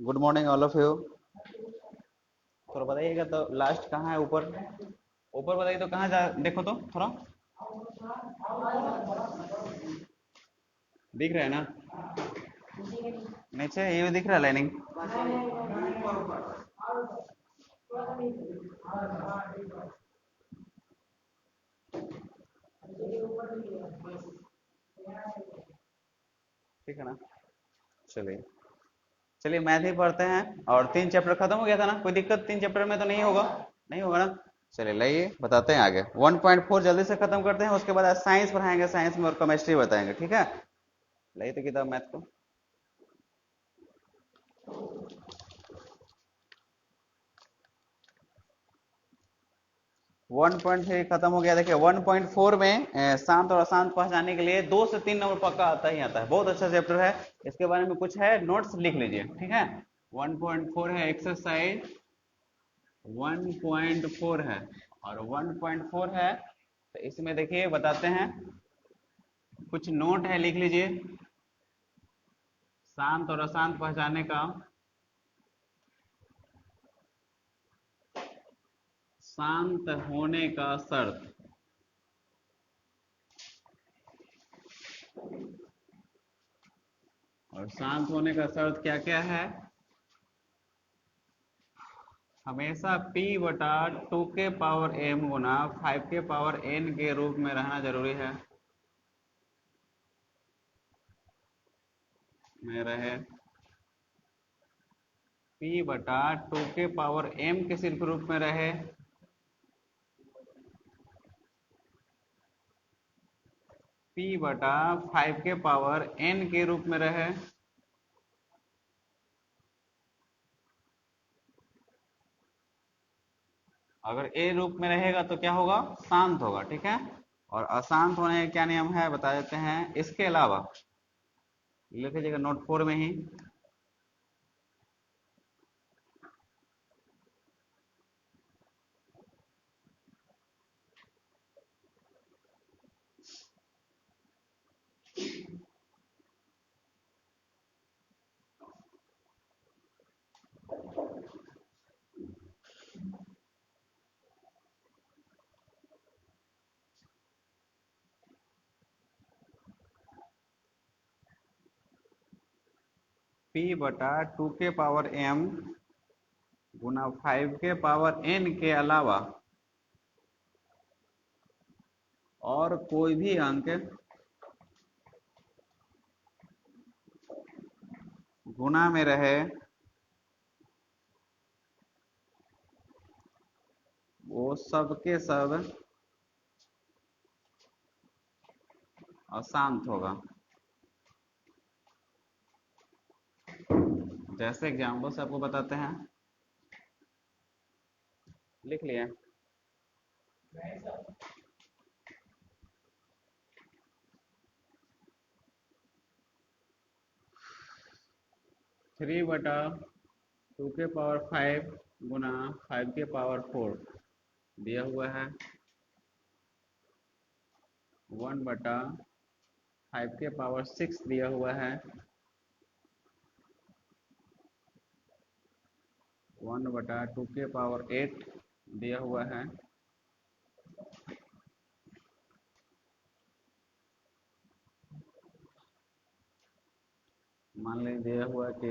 Good morning all of you. थोड़ा बताइएगा तो लास्ट कहाँ है? ऊपर ऊपर बताइए तो कहाँ जा, देखो तो थोड़ा दिख रहा है ना? नीचे ये भी दिख रहा है लाइनिंग। ठीक है ना? चलिए चलिए मैथ ही पढ़ते हैं। और 3 चैप्टर खत्म हो गया था ना, कोई दिक्कत 3 चैप्टर में तो नहीं होगा? नहीं होगा ना? चलिए लाइए बताते हैं आगे। 1.4 जल्दी से खत्म करते हैं, उसके बाद आज साइंस पढ़ाएंगे, साइंस में और केमिस्ट्री बताएंगे, ठीक है? लाइए तो किताब मैथ को। 1.3 खत्म हो गया। देखिए 1.4 में शांत और अशांत पहचानने के लिए 2 से 3 नंबर पक्का आता ही आता है। बहुत अच्छा चैप्टर है, इसके बारे में कुछ है नोट्स लिख लीजिए, ठीक है? 1.4 है, एक्सरसाइज 1.4 है। और 1.4 है तो इसमें देखिए बताते हैं, कुछ नोट है लिख लीजिए। शांत और अशांत पहचानने का, शांत होने का शर्त। और शांत होने का शर्त क्या क्या है? हमेशा p बटा 2 के पावर m गुना 5 के पावर n के रूप में रहना जरूरी है। में रहे p बटा 2 के पावर m के सिर्फ रूप में रहे, p बटा 5 के पावर n के रूप में रहे, अगर ए रूप में रहेगा तो क्या होगा? शांत होगा, ठीक है? और अशांत होने का क्या नियम है बता देते हैं। इसके अलावा लिख लीजिएगा नोट 4 में ही, p बटा 2 के पावर m गुना 5 के पावर n के अलावा और कोई भी अंक गुना में रहे, वो सब के सब अशांत होगा। जैसे एग्जाम्पल से आपको बताते हैं, लिख लिए। 3 बटा 2 के पावर 5 गुना 5 के पावर 4 दिया हुआ है। 1 बटा 5 के पावर 6 दिया हुआ है। 1 बटा 2 के पावर 8 दिया हुआ है। मान लीजिए दिया हुआ कि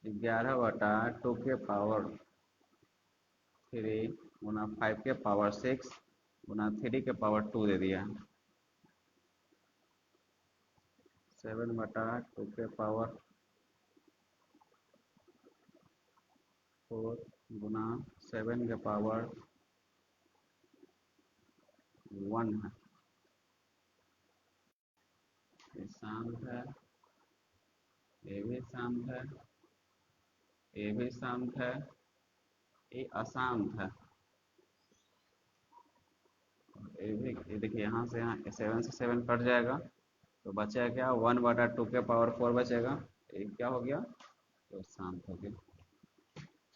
11 बटा 2 के पावर 3 गुना 5 के पावर 6 गुना 3 के पावर 2 दे दिया। 7 बटा 2 के पावर 4 गुना 7 के पावर 1 है। ये शांत है, ये भी शांत है, ये भी शांत है, ये अशांत है। ये भी, ये देखिए यहाँ से यहाँ 7 से 7 कट जाएगा तो बचेगा क्या? 1 बटा 2 के पावर 4 बचेगा। ये क्या हो गया? तो शांत हो गया।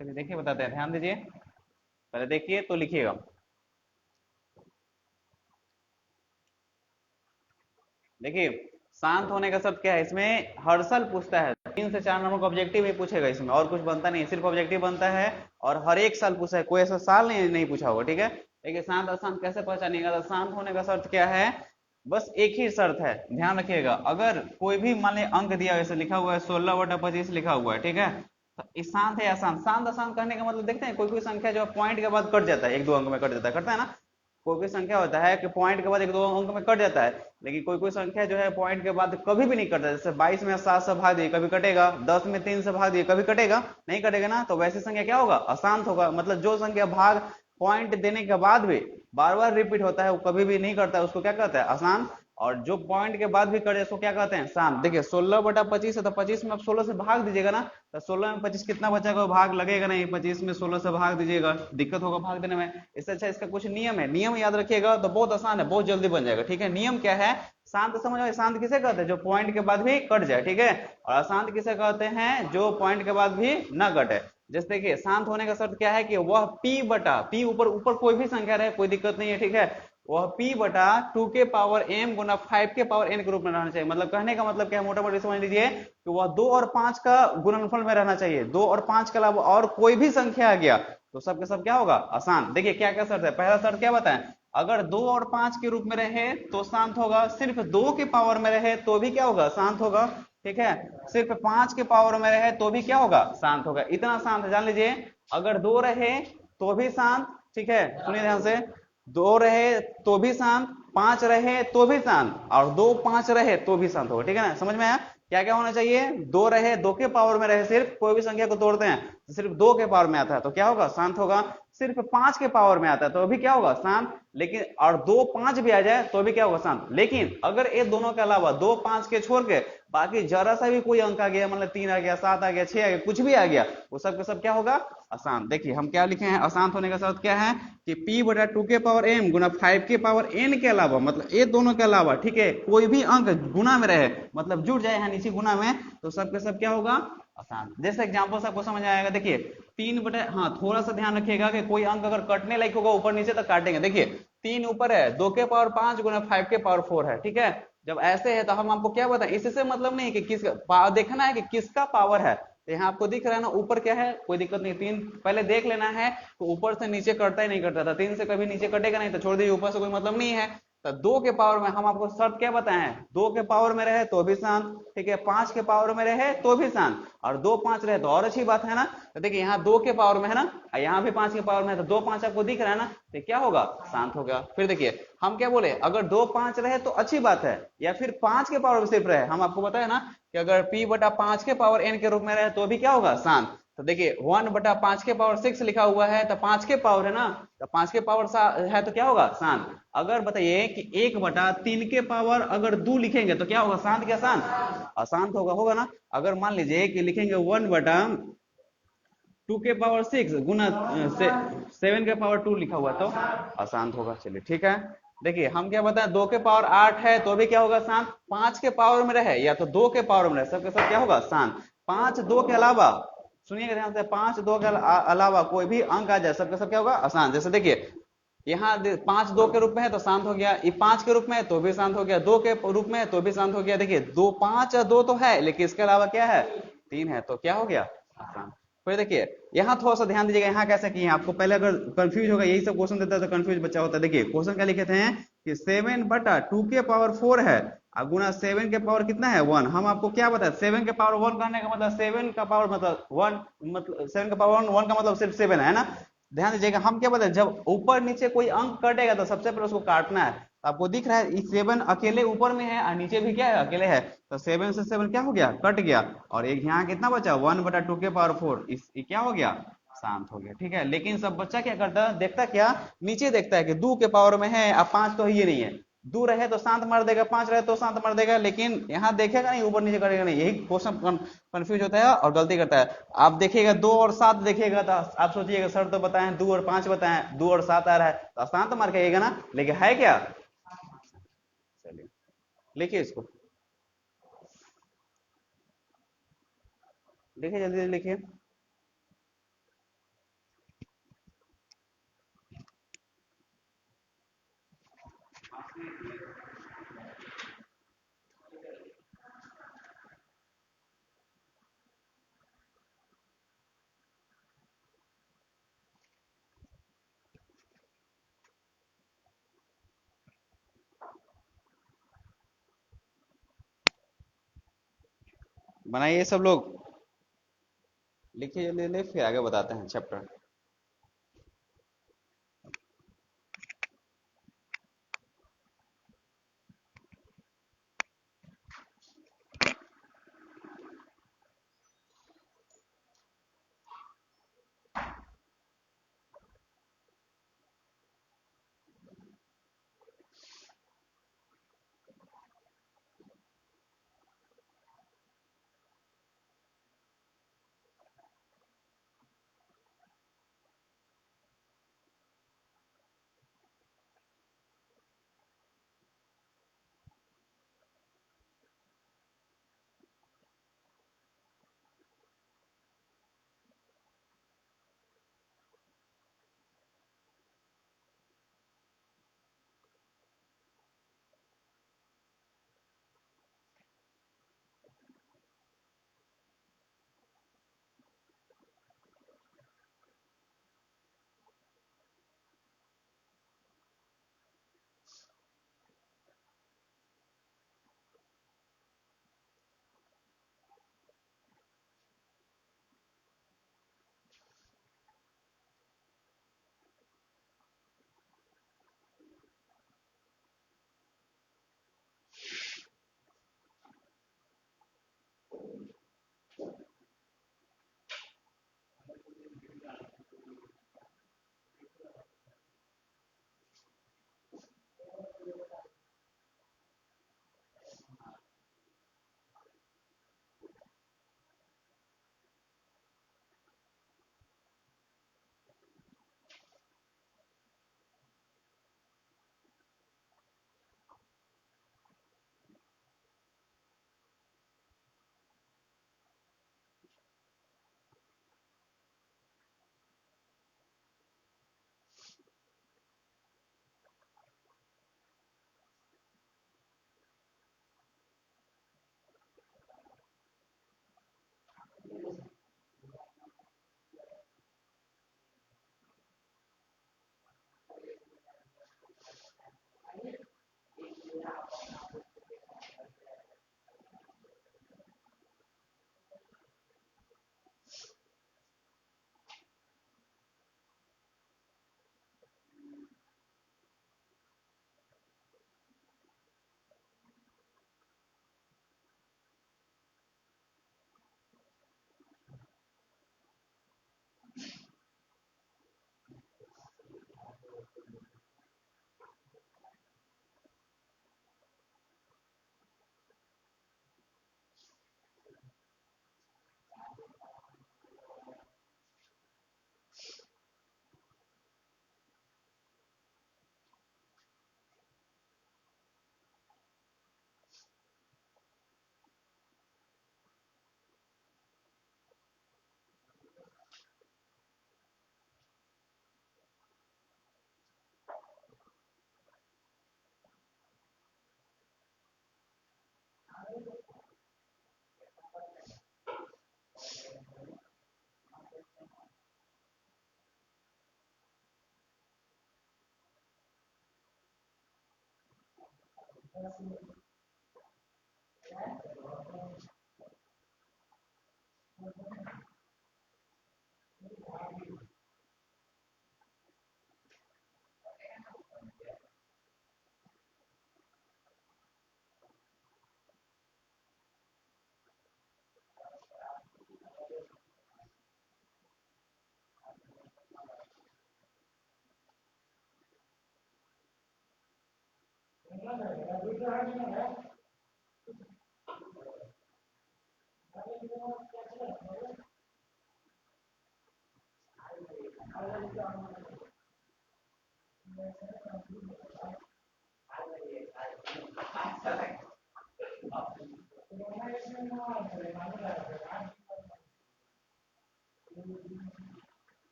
चलिए देखिए बताते हैं, ध्यान दीजिए, पहले देखिए तो लिखिएगा। देखिए शांत होने का शब्द क्या है, इसमें हर साल पूछता है, 3 से 4 नंबर का ऑब्जेक्टिव ही पूछेगा, इसमें और कुछ बनता नहीं है, सिर्फ ऑब्जेक्टिव बनता है और हर एक साल पूछा है, कोई ऐसा साल नहीं पूछा होगा। ठीक है, देखिए शांत अशांत कैसे पहचानिएगा, तो शांत होने का शर्त क्या है, बस एक ही शर्त है, ध्यान रखिएगा, अगर कोई भी मान लीजिए अंक दिया, जैसे लिखा हुआ है 16/25 लिखा हुआ है, ठीक है, तो ये शांत है या अशांत, शांत अशांत करने का मतलब देखते हैं, कोई कोई संख्या जो पॉइंट के बाद कट जाता है, 1-2 अंक में कट जाता है, करता है ना, कोई कोई संख्या होता है कि पॉइंट के बाद 1-2 अंक में कट जाता है, लेकिन कोई कोई संख्या जो है पॉइंट के बाद कभी भी नहीं कटता, जैसे 22 में 7 से भाग दिए कभी कटेगा, 10 में 3 से भाग दिए कभी कटेगा नहीं, कटेगा ना, तो वैसी संख्या क्या होगा, अशांत होगा, मतलब जो संख्या भाग पॉइंट देने के बाद भी बार बार रिपीट होता है, वो कभी भी नहीं करता है, उसको क्या कहता है, अशांत, और जो पॉइंट के बाद भी करे उसको क्या कहते हैं, शांत। देखिए 16/25 है, तो 25 में आप 16 से भाग दीजिएगा ना, तो 16 में 25 कितना बचेगा, भाग लगेगा नहीं, 25 में 16 से भाग दीजिएगा, दिक्कत होगा भाग देने में। इससे अच्छा इसका कुछ नियम है, नियम याद रखिएगा तो बहुत आसान है, बहुत जल्दी बन जाएगा। ठीक है, नियम क्या है, शांत समझ में, शांत किसे कहते हैं, जो पॉइंट के बाद भी कट जाए, ठीक है, और अशांत किसे कहते हैं, जो पॉइंट के बाद भी न कटे। जैसे देखिए शांत होने का शर्त क्या है कि वह p ऊपर ऊपर कोई भी संख्या रहे, कोई दिक्कत नहीं है, ठीक है, वह p/2 के पावर m गुना 5 के पावर n के रूप में रहना चाहिए। मतलब कहने का मतलब क्या है, मोटा मोटी समझ लीजिए कि वह 2 और 5 का गुणनफल में रहना चाहिए, 2 और 5 के अलावा और कोई भी संख्या आ गया तो सब के सब क्या होगा, अशांत। देखिए क्या क्या शर्त है, पहला शर्त क्या बताएं, अगर 2 और 5 के रूप में रहे तो शांत होगा, सिर्फ 2 के पावर में रहे तो भी क्या होगा, शांत होगा, ठीक है, सिर्फ 5 के पावर में रहे तो भी क्या होगा, शांत होगा। इतना शांत है, जान लीजिए, अगर 2 रहे तो भी शांत, ठीक है, सुनिए ध्यान से, 2 रहे तो भी शांत, 5 रहे तो भी शांत, और 2 5 रहे तो भी शांत होगा। ठीक है ना, समझ में आया, क्या क्या होना चाहिए, 2 रहे, 2 के पावर में रहे, सिर्फ कोई भी संख्या को तोड़ते हैं तो सिर्फ 2 के पावर में आता है तो क्या होगा, शांत होगा, सिर्फ 5 के पावर में आता है तो भी क्या होगा, शांत, लेकिन और 2 5 भी आ जाए तो भी क्या होगा, शांत। लेकिन अगर ये दोनों के अलावा 2 5 के छोड़ के बाकी जरा सा भी कोई अंक आ गया, मतलब 3 आ गया, 7 आ गया, 6 आ गया, कुछ भी आ गया, वो सब के सब क्या होगा, अशांत। देखिए हम क्या लिखे हैं, अशांत होने का शर्त क्या है कि p/2 के पावर m गुना 5 के पावर n के अलावा, मतलब ये दोनों के अलावा, ठीक है, कोई भी अंक गुना में रहे, मतलब जुड़ जाए यहाँ नीचे गुना में, तो सब के सब क्या होगा, आसान। जैसे एग्जांपल सबको समझ आएगा, देखिए 3 हाँ थोड़ा सा ध्यान रखिएगा कि कोई अंक अगर कटने लायक होगा ऊपर नीचे तक काटेंगे। देखिए 3 ऊपर है, 2 के पावर 5 गुना 5 के पावर 4 है, ठीक है, जब ऐसे है तो हम आपको क्या बताएं, इससे मतलब नहीं कि किसका देखना है कि किसका पावर है, तो यहाँ आपको दिख रहा है ना ऊपर क्या है, कोई दिक्कत नहीं, 3 पहले देख लेना है, तो ऊपर से नीचे कटता ही नहीं करता था, 3 से कभी नीचे कटेगा नहीं, तो छोड़ दीजिए, ऊपर से कोई मतलब नहीं है। तो 2 के पावर में हम आपको शर्त क्या बताए हैं, 2 के पावर में रहे तो भी शांत, ठीक है, 5 के पावर में रहे तो भी शांत, और 2 5 रहे तो और अच्छी बात है ना। तो देखिए यहाँ 2 के पावर में है ना, यहाँ भी 5 के पावर में है, तो 2 5 आपको दिख रहा है ना, तो क्या होगा, शांत हो गया। फिर देखिए हम क्या बोले, अगर 2 5 रहे तो अच्छी बात है, या फिर 5 के पावर में सिर्फ रहे, हम आपको बताया ना कि अगर p/5 के पावर n के रूप में रहे तो भी क्या होगा, शांत। तो देखिए 1/5 के पावर 6 लिखा हुआ है, तो 5 के पावर है ना, तो 5 के पावर है तो क्या होगा, शांत। अगर बताइए कि 1/3 के पावर अगर 2 लिखेंगे तो क्या होगा, शांत क्या शांत, अशांत होगा, होगा ना। अगर मान लीजिए कि लिखेंगे 1/2 के पावर 6 गुना 7 के पावर 2 लिखा हुआ तो अशांत होगा। चलिए ठीक है, देखिए हम क्या बताएं, 2 के पावर 8 है तो भी क्या होगा, शांत, 5 के पावर में रहे या तो 2 के पावर में रहे, सबके सब क्या होगा, शांत। 5 2 के अलावा, सुनिएगा ध्यान से, 5 2 के अलावा कोई भी अंक आ जाए सबके सब क्या होगा, अशांत। जैसे देखिए यहाँ 5 2 के रूप में है तो शांत हो गया, ये 5 के रूप में है तो भी शांत हो गया, 2 के रूप में है तो भी शांत हो गया। देखिए 2 5 2 तो है, लेकिन इसके अलावा क्या है, 3 है, तो क्या हो गया, आसान। फिर देखिए यहाँ थोड़ा सा ध्यान दीजिएगा, यहाँ कैसे किए, आपको पहले अगर कंफ्यूज होगा, यही सब क्वेश्चन देता है तो कंफ्यूज बच्चा होता है। देखिए क्वेश्चन क्या लिखे थे कि 7/2 के पावर 4 है, गुना 7 के पावर कितना है, 1। हम आपको क्या बताए, 7 के पावर 1 कहने का मतलब 7 का पावर मतलब 1, मतलब 7 का पावर 1 का मतलब सिर्फ 7 है ना। ध्यान दीजिएगा हम क्या बताए, जब ऊपर नीचे कोई अंक कटेगा तो सबसे पहले उसको काटना है। आपको दिख रहा है 7 अकेले ऊपर में है और नीचे भी क्या है, अकेले है, तो 7 से 7 क्या हो गया, कट गया, और एक यहाँ कितना बचा, 1/2 के पावर 4, इस क्या हो गया, शांत हो गया। ठीक है, लेकिन सब बच्चा क्या करता है, देखता क्या, नीचे देखता है कि 2 के पावर में है, अब 5 तो ये नहीं है, 2 रहे तो शांत मार देगा, 5 रहे तो शांत मार देगा, लेकिन यहाँ देखेगा नहीं, ऊपर नीचे करेगा नहीं, यही क्वेश्चन कंफ्यूज होता है और गलती करता है। आप देखिएगा 2 और 7 देखिएगा तो आप सोचिएगा सर तो बताएं 2 और 5 बताएं, 2 और 7 आ रहा है तो शांत मार के ना, लेकिन है क्या, चलिए लिखिए इसको। लिखिए जल्दी जल्दी लिखिए। बनाइए सब लोग, लिखिए जल्दी जल्दी, फिर आगे बताते हैं चैप्टर।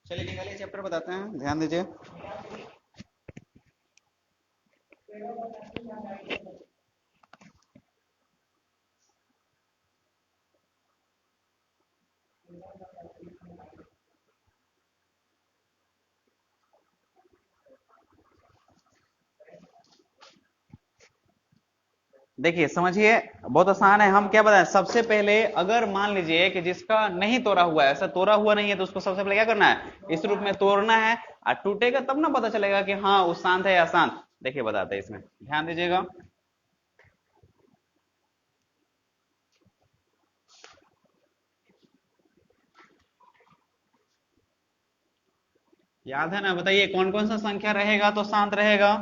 चलिए निकालिए चैप्टर बताते हैं, ध्यान दीजिए। देखिए समझिए, बहुत आसान है। हम क्या बताएं, सबसे पहले अगर मान लीजिए कि जिसका नहीं तोड़ा हुआ है, ऐसा तोड़ा हुआ नहीं है, तो उसको सबसे पहले क्या करना है, इस रूप में तोड़ना है। और टूटेगा तब ना पता चलेगा कि हाँ वो शांत है या अशांत। देखिए बताते हैं इसमें, ध्यान दीजिएगा। याद है ना, बताइए कौन कौन सा संख्या रहेगा तो शांत रहेगा।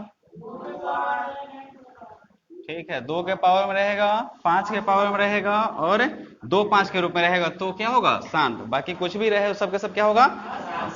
ठीक है, 2 के पावर में रहेगा, 5 के पावर में रहेगा और 2 5 के रूप में रहेगा, तो क्या होगा, शांत। बाकी कुछ भी रहे सब के सब क्या होगा,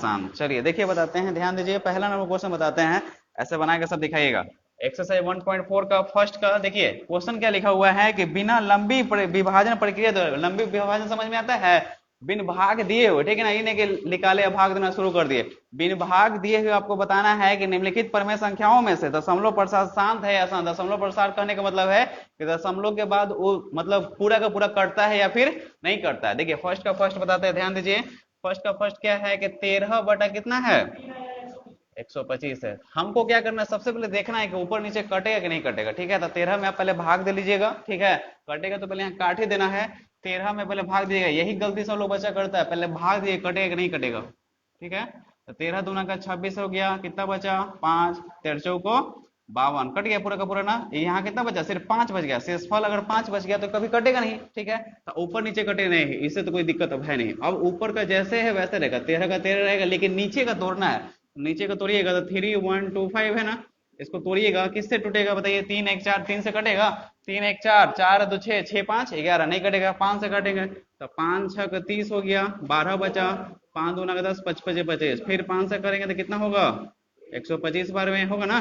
शांत। चलिए देखिए बताते हैं, ध्यान दीजिए। पहला नंबर क्वेश्चन बताते हैं, ऐसे बना के सब दिखाइएगा। एक्सरसाइज 1.4 का फर्स्ट का देखिए क्वेश्चन क्या लिखा हुआ है कि बिना लंबी विभाजन प्रक्रिया द्वारा, लंबी विभाजन समझ में आता है, बिन भाग दिए हुए, ठीक है ना, ये नहीं कि निकाले या भाग देना शुरू कर दिए। बिन भाग दिए हुए आपको बताना है कि निम्नलिखित परमेय संख्याओं में से दशमलव प्रसाद शांत है या अशांत। दशमलव प्रसाद कहने का मतलब है कि दशमलव के बाद वो मतलब पूरा का पूरा कटता है या फिर नहीं कटता है। देखिए फर्स्ट का फर्स्ट बताते हैं, ध्यान दीजिए। फर्स्ट का फर्स्ट क्या है कि 13 बटा कितना है, 125 है। हमको क्या करना है, सबसे पहले देखना है कि ऊपर नीचे कटेगा कि नहीं कटेगा। ठीक है, तो 13 में आप पहले भाग दे लीजिएगा। ठीक है, कटेगा तो पहले यहाँ काट ही देना है। 13 में पहले भाग दीजिएगा, यही गलती सब लोग बच्चा करता है, पहले भाग दिए, कटेगा कि नहीं कटेगा। ठीक है, तो 13 दूना का 26 हो गया, कितना बचा 5, 13 चौको 52, कट गया पूरा का पूरा ना। यहाँ कितना बचा, सिर्फ 5 बच गया। शेषफल अगर 5 बच गया तो कभी कटेगा नहीं। ठीक है, तो ऊपर नीचे कटे नहीं, इससे तो कोई दिक्कत अब है नहीं। अब ऊपर का जैसे है वैसे रहेगा, 13 का 13 रहेगा, लेकिन नीचे का तोड़ना है। नीचे का तोड़िएगा तो 3 1 2 5 है ना, इसको तोड़िएगा, किससे टूटेगा बताइए, 3 1 4, 3 से कटेगा, 3 1 4, 4 2 6, 6 5 11, नहीं कटेगा, 5 से काटेंगे तो 5 6 का 30 हो गया, 12 बचा, 5 दूना का 10, 55 25, फिर 5 से करेंगे तो कितना होगा, 125 बार में होगा ना।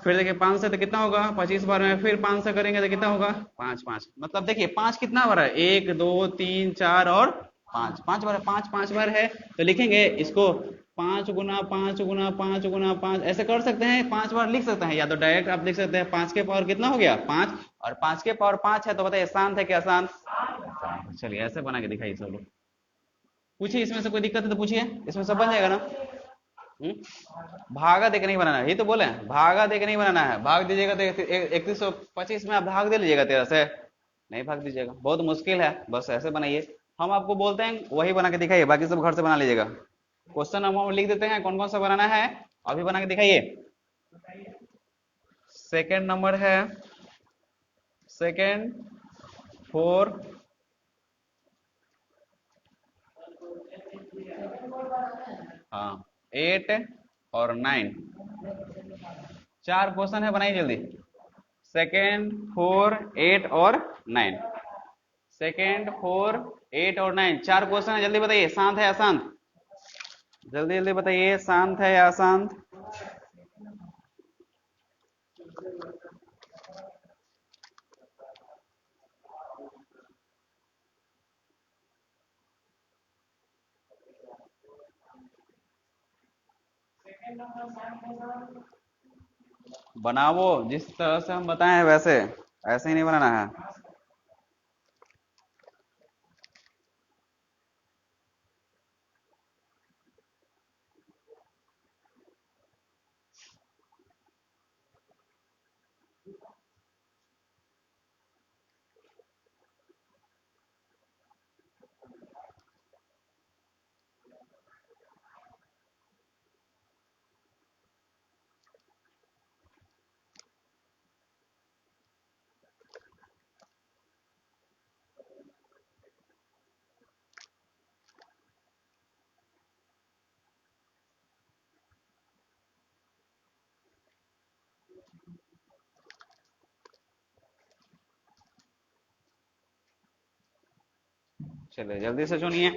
फिर देखिए 5 से तो कितना होगा, 25 बार में, फिर 5 से करेंगे तो कितना होगा, 5 5। मतलब देखिए 5 कितना बार है, 1 2 3 4 और 5, 5 बार है, 5 5 बार है। तो लिखेंगे इसको 5 गुना 5 गुना 5 गुना 5, ऐसे कर सकते हैं, 5 बार लिख सकते हैं, या तो डायरेक्ट आप लिख सकते हैं 5 के पावर कितना हो गया 5, और 5 के पावर 5 है, तो बताइए शांत है क्या अशांत। चलिए ऐसे बना के दिखाइए सब लोग। पूछिए, इसमें से कोई दिक्कत है तो पूछिए, इसमें सब बन जाएगा ना। भागा देके नहीं बनाना है, ये तो बोले भागा देके नहीं बनाना है। भाग दीजिएगा तो 3125 में आप भाग दे लीजिएगा, 13 से नहीं भाग दीजिएगा, बहुत मुश्किल है, बस ऐसे बनाइए। हम आपको बोलते हैं वही बना के दिखाइए, बाकी सब घर से बना लीजिएगा। क्वेश्चन हम लिख देते हैं कौन कौन सा बनाना है, अभी बना के दिखाइए। सेकेंड नंबर है, सेकेंड 4 हाँ 8 और 9, 4 क्वेश्चन है, बनाइए जल्दी। सेकेंड 4 8 और 9, सेकेंड 4 8 और 9, 4 क्वेश्चन है, जल्दी बताइए, शांत है अशांत, जल्दी जल्दी बताइए, शांत है या अशांत। बनाओ जिस तरह से हम बताए हैं वैसे, ऐसे ही नहीं बनाना है। चलिए जल्दी से चुनिए।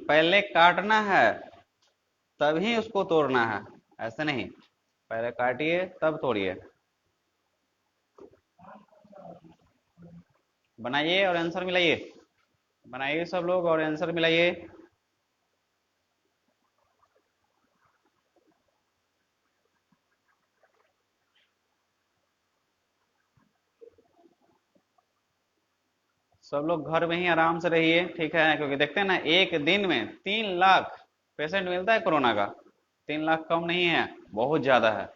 पहले काटना है तभी उसको तोड़ना है, ऐसे नहीं। पहले काटिए तब तोड़िए। बनाइए और आंसर मिलाइए। बनाइए सब लोग और आंसर मिलाइए। सब लोग घर में ही आराम से रहिए, ठीक है, क्योंकि देखते हैं ना एक दिन में 3 लाख पेशेंट मिलता है कोरोना का। 3 लाख कम नहीं है, बहुत ज्यादा है।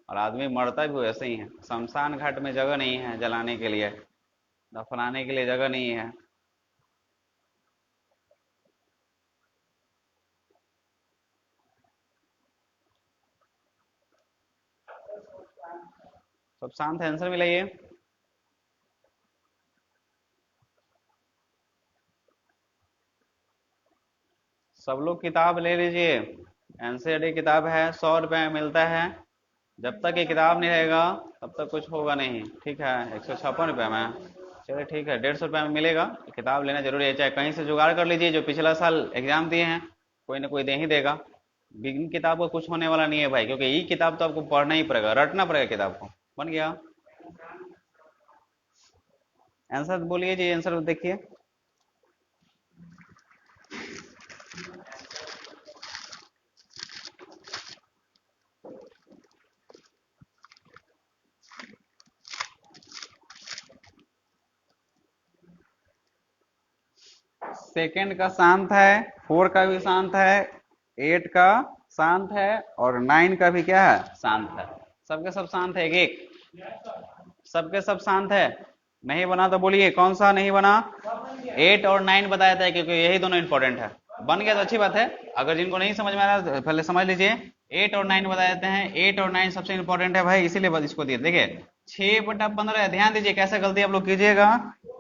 और आदमी मरता भी वैसे ही है। शमशान घाट में जगह नहीं है जलाने के लिए, दफनाने के लिए जगह नहीं है। सब शांत है, आंसर मिलाइए। सब लोग किताब ले लीजिए। एनसीईआरटी किताब है, 100 रुपए में मिलता है। जब तक ये किताब नहीं रहेगा तब तक कुछ होगा नहीं, ठीक है। 156 रुपए में, चलिए ठीक है, 150 रुपए में मिलेगा। किताब लेना जरूरी है, चाहे कहीं से जुगाड़ कर लीजिए। जो पिछला साल एग्जाम दिए हैं कोई ना कोई दे ही देगा। बिन किताब को कुछ होने वाला नहीं है भाई, क्योंकि ये किताब तो आपको पढ़ना ही पड़ेगा, रटना पड़ेगा किताब को। बन गया। आंसर बोलिए जी, आंसर देखिए। सेकंड का शांत है, 4 का भी शांत है, 8 का शांत है, और 9 का भी क्या है, शांत है। सबके सब शांत है, एक एक सबके सब शांत है। नहीं बना तो बोलिए कौन सा नहीं बना। 8 और 9 बताया था, क्योंकि यही दोनों इंपॉर्टेंट है। बन गया तो अच्छी बात है। अगर जिनको नहीं समझ में आ रहा तो पहले समझ लीजिए। 8 और 9 बता देते हैं। 8 और 9 सबसे इंपॉर्टेंट है भाई, इसीलिए बस इसको दिए। देखिए 6/15, ध्यान दीजिए कैसे गलती आप लोग कीजिएगा।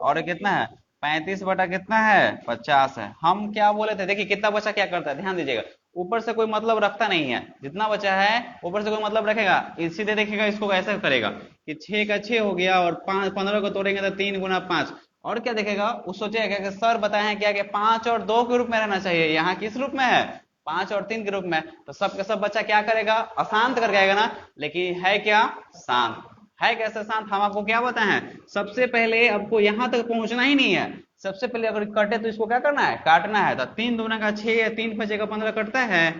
और कितना है, 35 बटा कितना है, 50 है। हम क्या बोले थे, देखिए कितना बचा क्या करता है, ध्यान दीजिएगा। ऊपर से कोई मतलब रखता नहीं है, जितना बचा है ऊपर से कोई मतलब रखेगा, सीधे देखिएगा इसको ऐसे करेगा कि 6 का 6 हो गया, और 15 को तोड़ेंगे तो 3 गुना 5। और क्या देखेगा, वो सोचेगा कि सर बताए हैं क्या कि 5 और 2 के रूप में रहना चाहिए, यहाँ किस रूप में है, 5 और 3 के रूप में। तो सबके सब बच्चा क्या करेगा, अशांत करके आएगा ना। लेकिन है क्या, शांत है। कैसे शांत, हम आपको क्या बताए हैं। सबसे पहले आपको यहां तक पहुंचना ही नहीं है। सबसे पहले अगर कटे तो इसको क्या करना है, काटना है। तो 3 दूना का 6 है, 3 बचेगा 15, कटता है,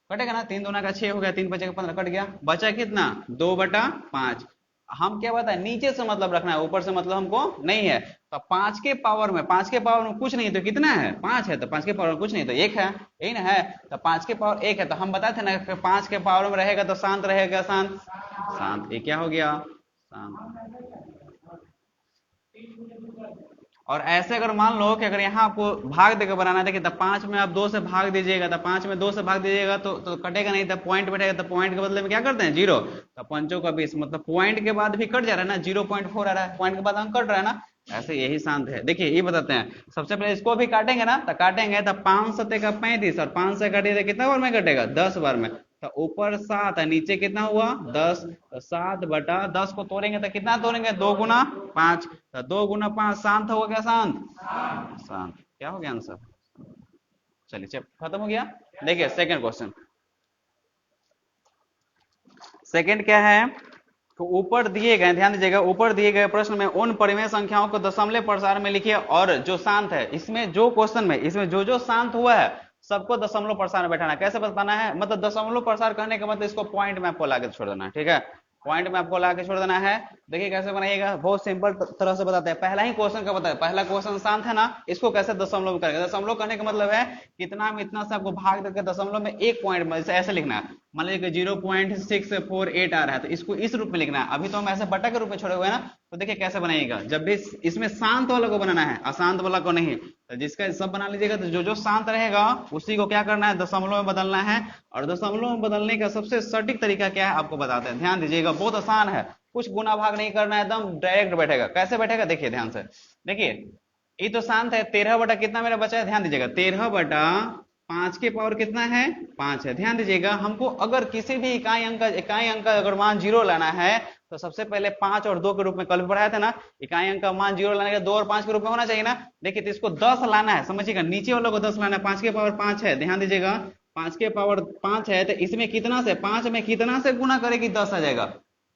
कटेगा ना। 3 दूना का 6 हो गया, 3 बचेगा 15, कट गया। बचा कितना, 2/5। हम क्या बताए, नीचे से मतलब रखना है, ऊपर से मतलब हमको नहीं है। तो 5 के पावर में, 5 के पावर में कुछ नहीं तो कितना है, 5 है। तो 5 के पावर में कुछ नहीं तो 1 है, यही ना है। तो 5 के पावर 1 है। तो हम बताते थे ना कि 5 के पावर में रहेगा तो शांत रहेगा, शांत शांत। ये क्या हो गया, शांत। और ऐसे अगर मान लो कि अगर यहाँ आपको भाग देकर बनाना है, देखिए तब 5 में आप 2 से भाग दीजिएगा, तो 5 में 2 से भाग दीजिएगा तो कटेगा नहीं, तब पॉइंट बैठेगा। तो पॉइंट के बदले में क्या करते हैं, 0। तो 5 का 20, मतलब पॉइंट के बाद भी कट जा रहा है ना, 0.4 आ रहा है, पॉइंट के बाद हम कट रहा है ना। ऐसे यही शांत है। देखिए ये बताते हैं, सबसे पहले इसको भी काटेंगे ना, तो काटेंगे तो 5 सत्ते का 35, और 5 से काटिए तो कितना बार में कटेगा, 10 बार में। तो तो ऊपर 7 है, नीचे कितना हुआ 10, तो 7/10 को तोड़ेंगे तो कितना तोड़ेंगे 2 गुना 5, तो 2 गुना 5 शांत होगा क्या शांत, शांत। क्या हो गया आंसर। चलिए चल खत्म हो गया। देखिए सेकंड क्वेश्चन, सेकंड क्या है, तो ऊपर दिए गए, ध्यान दीजिएगा, ऊपर दिए गए प्रश्न में उन परिमेय संख्याओं को दशमलव प्रसार में लिखिए और जो शांत है, इसमें जो क्वेश्चन में इसमें जो शांत हुआ है सबको दशमलव प्रसार में बैठाना है। कैसे बताना है, मतलब दशमलव प्रसार करने का मतलब इसको पॉइंट में आपको लाके छोड़ देना है, ठीक है, पॉइंट में आपको लाके छोड़ देना है। देखिए कैसे बनाइएगा, बहुत सिंपल तरह से बताते हैं। पहला ही क्वेश्चन का बताया, पहला क्वेश्चन शांत है ना, इसको कैसे दशमलव करेंगे। दशमलव करने का मतलब है कितना में इतना से आपको भाग देकर दशमलव में एक पॉइंट में ऐसे लिखना है। मान लीजिए 0.648 आ रहा है तो इसको इस रूप में लिखना है। अभी तो हम ऐसे बटा के रूप में छोड़े हुए हैं ना, तो देखिए कैसे बनाइएगा। जब भी इसमें शांत वाला को बनाना है, अशांत वाला को नहीं, तो जिसका सब बना लीजिएगा। तो जो शांत रहेगा उसी को क्या करना है, दशमलव में बदलना है। और दशमलव में बदलने का सबसे सटीक तरीका क्या है आपको बताते हैं, ध्यान दीजिएगा, बहुत आसान है। कुछ गुना भाग नहीं करना है, एकदम डायरेक्ट बैठेगा। कैसे बैठेगा देखिए ध्यान से, देखिए ये तो शांत है, 13 बटा कितना मेरा बचा है, ध्यान दीजिएगा 13/5 के पावर कितना है 5 है। ध्यान दीजिएगा, हमको अगर किसी भी इकाई अंक का अगर मान 0 लाना है तो सबसे पहले 5 और 2 के रूप में कल भी पढ़ाया था ना, इकाई अंक का मान 0 लाने का 2 और 5 के रूप में होना चाहिए ना। देखिए तो इसको 10 लाना है, समझिएगा, नीचे वालों को 10 लाना है। 5 के पावर 5 है, ध्यान दीजिएगा 5 के पावर 5 है, तो इसमें कितना से 5 में कितना से गुना करेगी 10 आ जाएगा,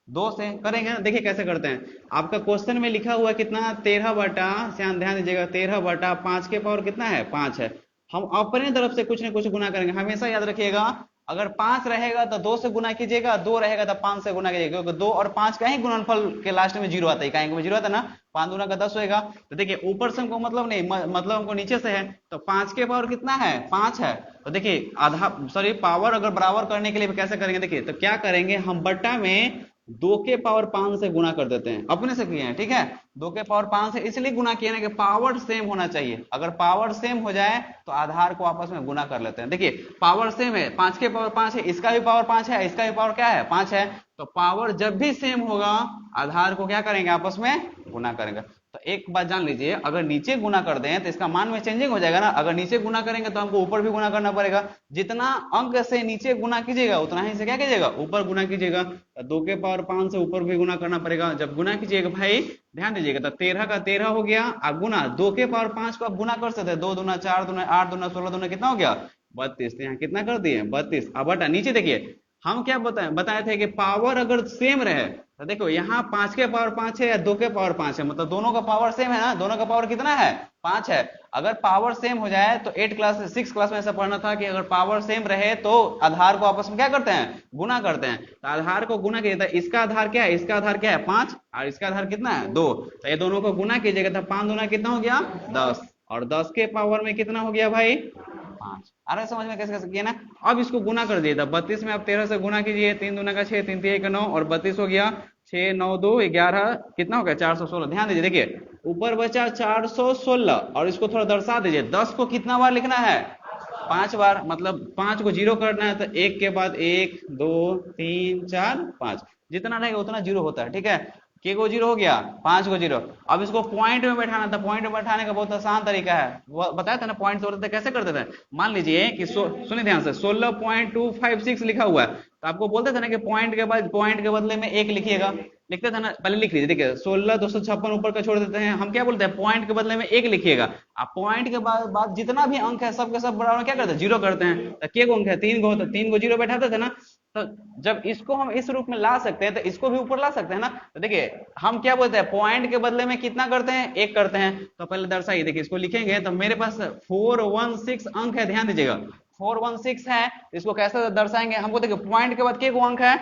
2 से करेंगे ना। देखिए कैसे करते हैं, आपका क्वेश्चन में लिखा हुआ कितना 13/, ध्यान दीजिएगा 13/5 के पावर कितना है 5 है। हम अपने तरफ से कुछ न कुछ गुना करेंगे, हमेशा याद रखिएगा। अगर 5 रहेगा तो 2 से गुना कीजिएगा, 2 रहेगा तो 5 से गुना कीजिएगा, क्योंकि 2 और 5 का ही गुणनफल के लास्ट में 0 आता है, इकाई में 0 आता है ना, 5 दूना का 10 होगा। तो देखिए ऊपर से हमको मतलब नहीं, मतलब हमको नीचे से है, तो 5 के पावर कितना है 5 है। तो देखिए आधा सॉरी पावर अगर बराबर करने के लिए कैसे करेंगे, देखिए तो क्या करेंगे, हम बट्टा में 2 के पावर 5 से गुना कर देते हैं, अपने से किए हैं, ठीक है। 2 के पावर 5 से इसलिए गुना किए ना कि पावर सेम होना चाहिए। अगर पावर सेम हो जाए तो आधार को आपस में गुना कर लेते हैं। देखिए पावर सेम है, 5 के पावर 5 है, इसका भी पावर 5 है, इसका भी पावर क्या है 5 है, तो पावर जब भी सेम होगा आधार को क्या करेंगे आपस में गुना करेंगे। तो एक बात जान लीजिए, अगर नीचे गुना कर दें तो इसका मान में चेंजिंग हो जाएगा ना। अगर नीचे गुना करेंगे तो हमको ऊपर भी गुना करना पड़ेगा, जितना अंक से नीचे गुना कीजिएगा उतना ही से क्या कीजिएगा ऊपर गुना कीजिएगा। 2 के पावर 5 से ऊपर भी गुना करना पड़ेगा। जब गुना कीजिएगा भाई ध्यान दीजिएगा, तो 13 का 13 हो गया, अब गुना 2 के पावर 5 को आप गुना कर सकते हैं, 2 दूना 4 दूना 8 दूना 16 दूना कितना हो गया 32। यहाँ कितना कर दिए 32। अब बटा नीचे देखिए, हम क्या बताए थे कि पावर अगर सेम रहे, तो देखो यहाँ 5 के पावर 5 है या 2 के पावर 5 है, मतलब दोनों का पावर सेम है ना, दोनों का पावर कितना है 5 है। अगर पावर सेम हो जाए तो 6 क्लास में ऐसा पढ़ना था कि अगर पावर सेम रहे तो आधार को आपस में क्या करते हैं गुना करते हैं। तो आधार को गुना कीजिए, इसका आधार क्या है, इसका आधार क्या है 5 और इसका आधार कितना है 2, तो ये दोनों को गुना कीजिएगा तो 5 दूना कितना हो गया 10, और 10 के पावर में कितना हो गया भाई 5। आ रहा है समझ में कैसे कैसे किया ना। अब इसको गुना कर दिए, 32 में आप 13 से गुना कीजिए, 3 दूना का 6, 3 3 का 9 और 32 हो गया, 6 9 2 11 कितना हो गया 416। ध्यान दीजिए, देखिए ऊपर बचा 416 और इसको थोड़ा दर्शा दीजिए, 10 को कितना बार लिखना है 5 बार, मतलब 5 को 0 करना है तो 1 के बाद 1 2 3 4 5, जितना रहेगा उतना 0 होता है, ठीक है। के को 0 हो गया, 5 को 0। अब इसको पॉइंट में बैठाना था, पॉइंट में बैठाने का बहुत आसान तरीका है, वो बताया था ना पॉइंट तोड़ते थे कैसे करते थे। मान लीजिए कि सुनिए ध्यान से 16.256 लिखा हुआ है, तो आपको बोलते थे ना कि पॉइंट के बाद पॉइंट के बदले में 1 लिखिएगा, लिखते थे ना, पहले लिख लीजिए। देखिए 16,256 ऊपर का छोड़ देते हैं, हम क्या बोलते हैं पॉइंट के बदले में 1 लिखिएगा। आप पॉइंट के बाद जितना भी अंक है सबके सब बराबर क्या करते हैं 0 करते हैं। तो के अंक है 3 गो, तो 3 को 0 बैठाते थे ना, तो जब इसको हम इस रूप में ला सकते हैं तो इसको भी ऊपर ला सकते हैं ना। तो देखिए हम क्या बोलते हैं पॉइंट के बदले में कितना करते हैं 1 करते हैं। तो पहले दर्शाइए, देखिए इसको लिखेंगे तो मेरे पास 416 अंक है, ध्यान दीजिएगा 416 है, इसको कैसे दर्शाएंगे, हमको देखिए पॉइंट के बाद के को अंक है,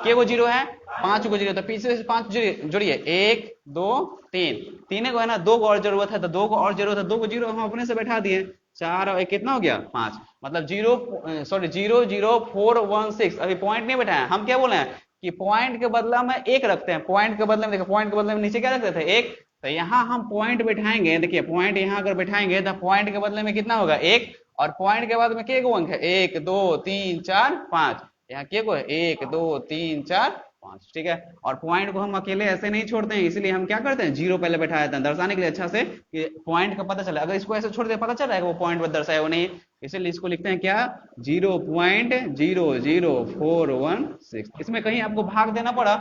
के को 0 है, 5 को 0, तो पीछे से 5 जोड़िए 1 2 3, तीन को है ना, 2 को और जरूरत है तो 2 को और जरूरत है, 2 को 0 हम अपने से बैठा दिए, 4 और 1 कितना हो गया 5, मतलब 00416। अभी पॉइंट नहीं बैठाया, हम क्या बोले हैं कि पॉइंट के बदला में 1 रखते हैं, पॉइंट के बदले में देखो पॉइंट के बदले में नीचे क्या रखते थे 1, तो यहाँ हम पॉइंट बैठाएंगे, देखिए पॉइंट यहाँ अगर बैठाएंगे तो पॉइंट के बदले में कितना होगा 1, और पॉइंट के बाद में के को अंक है 1 2 3 4 5, यहाँ के को है 1 2 3 4 5, ठीक है। और पॉइंट को हम अकेले ऐसे नहीं छोड़ते हैं, इसीलिए हम क्या करते हैं, जीरो पहले बैठा देते हैं दर्शाने के लिए अच्छा से कि पॉइंट का पता चले। अगर इसको ऐसे छोड़ दे पता चल रहा है कि वो पॉइंट पर दर्शाया वो नहीं, इसीलिए इसको लिखते हैं क्या, 0.00416। इसमें कहीं आपको भाग देना पड़ा,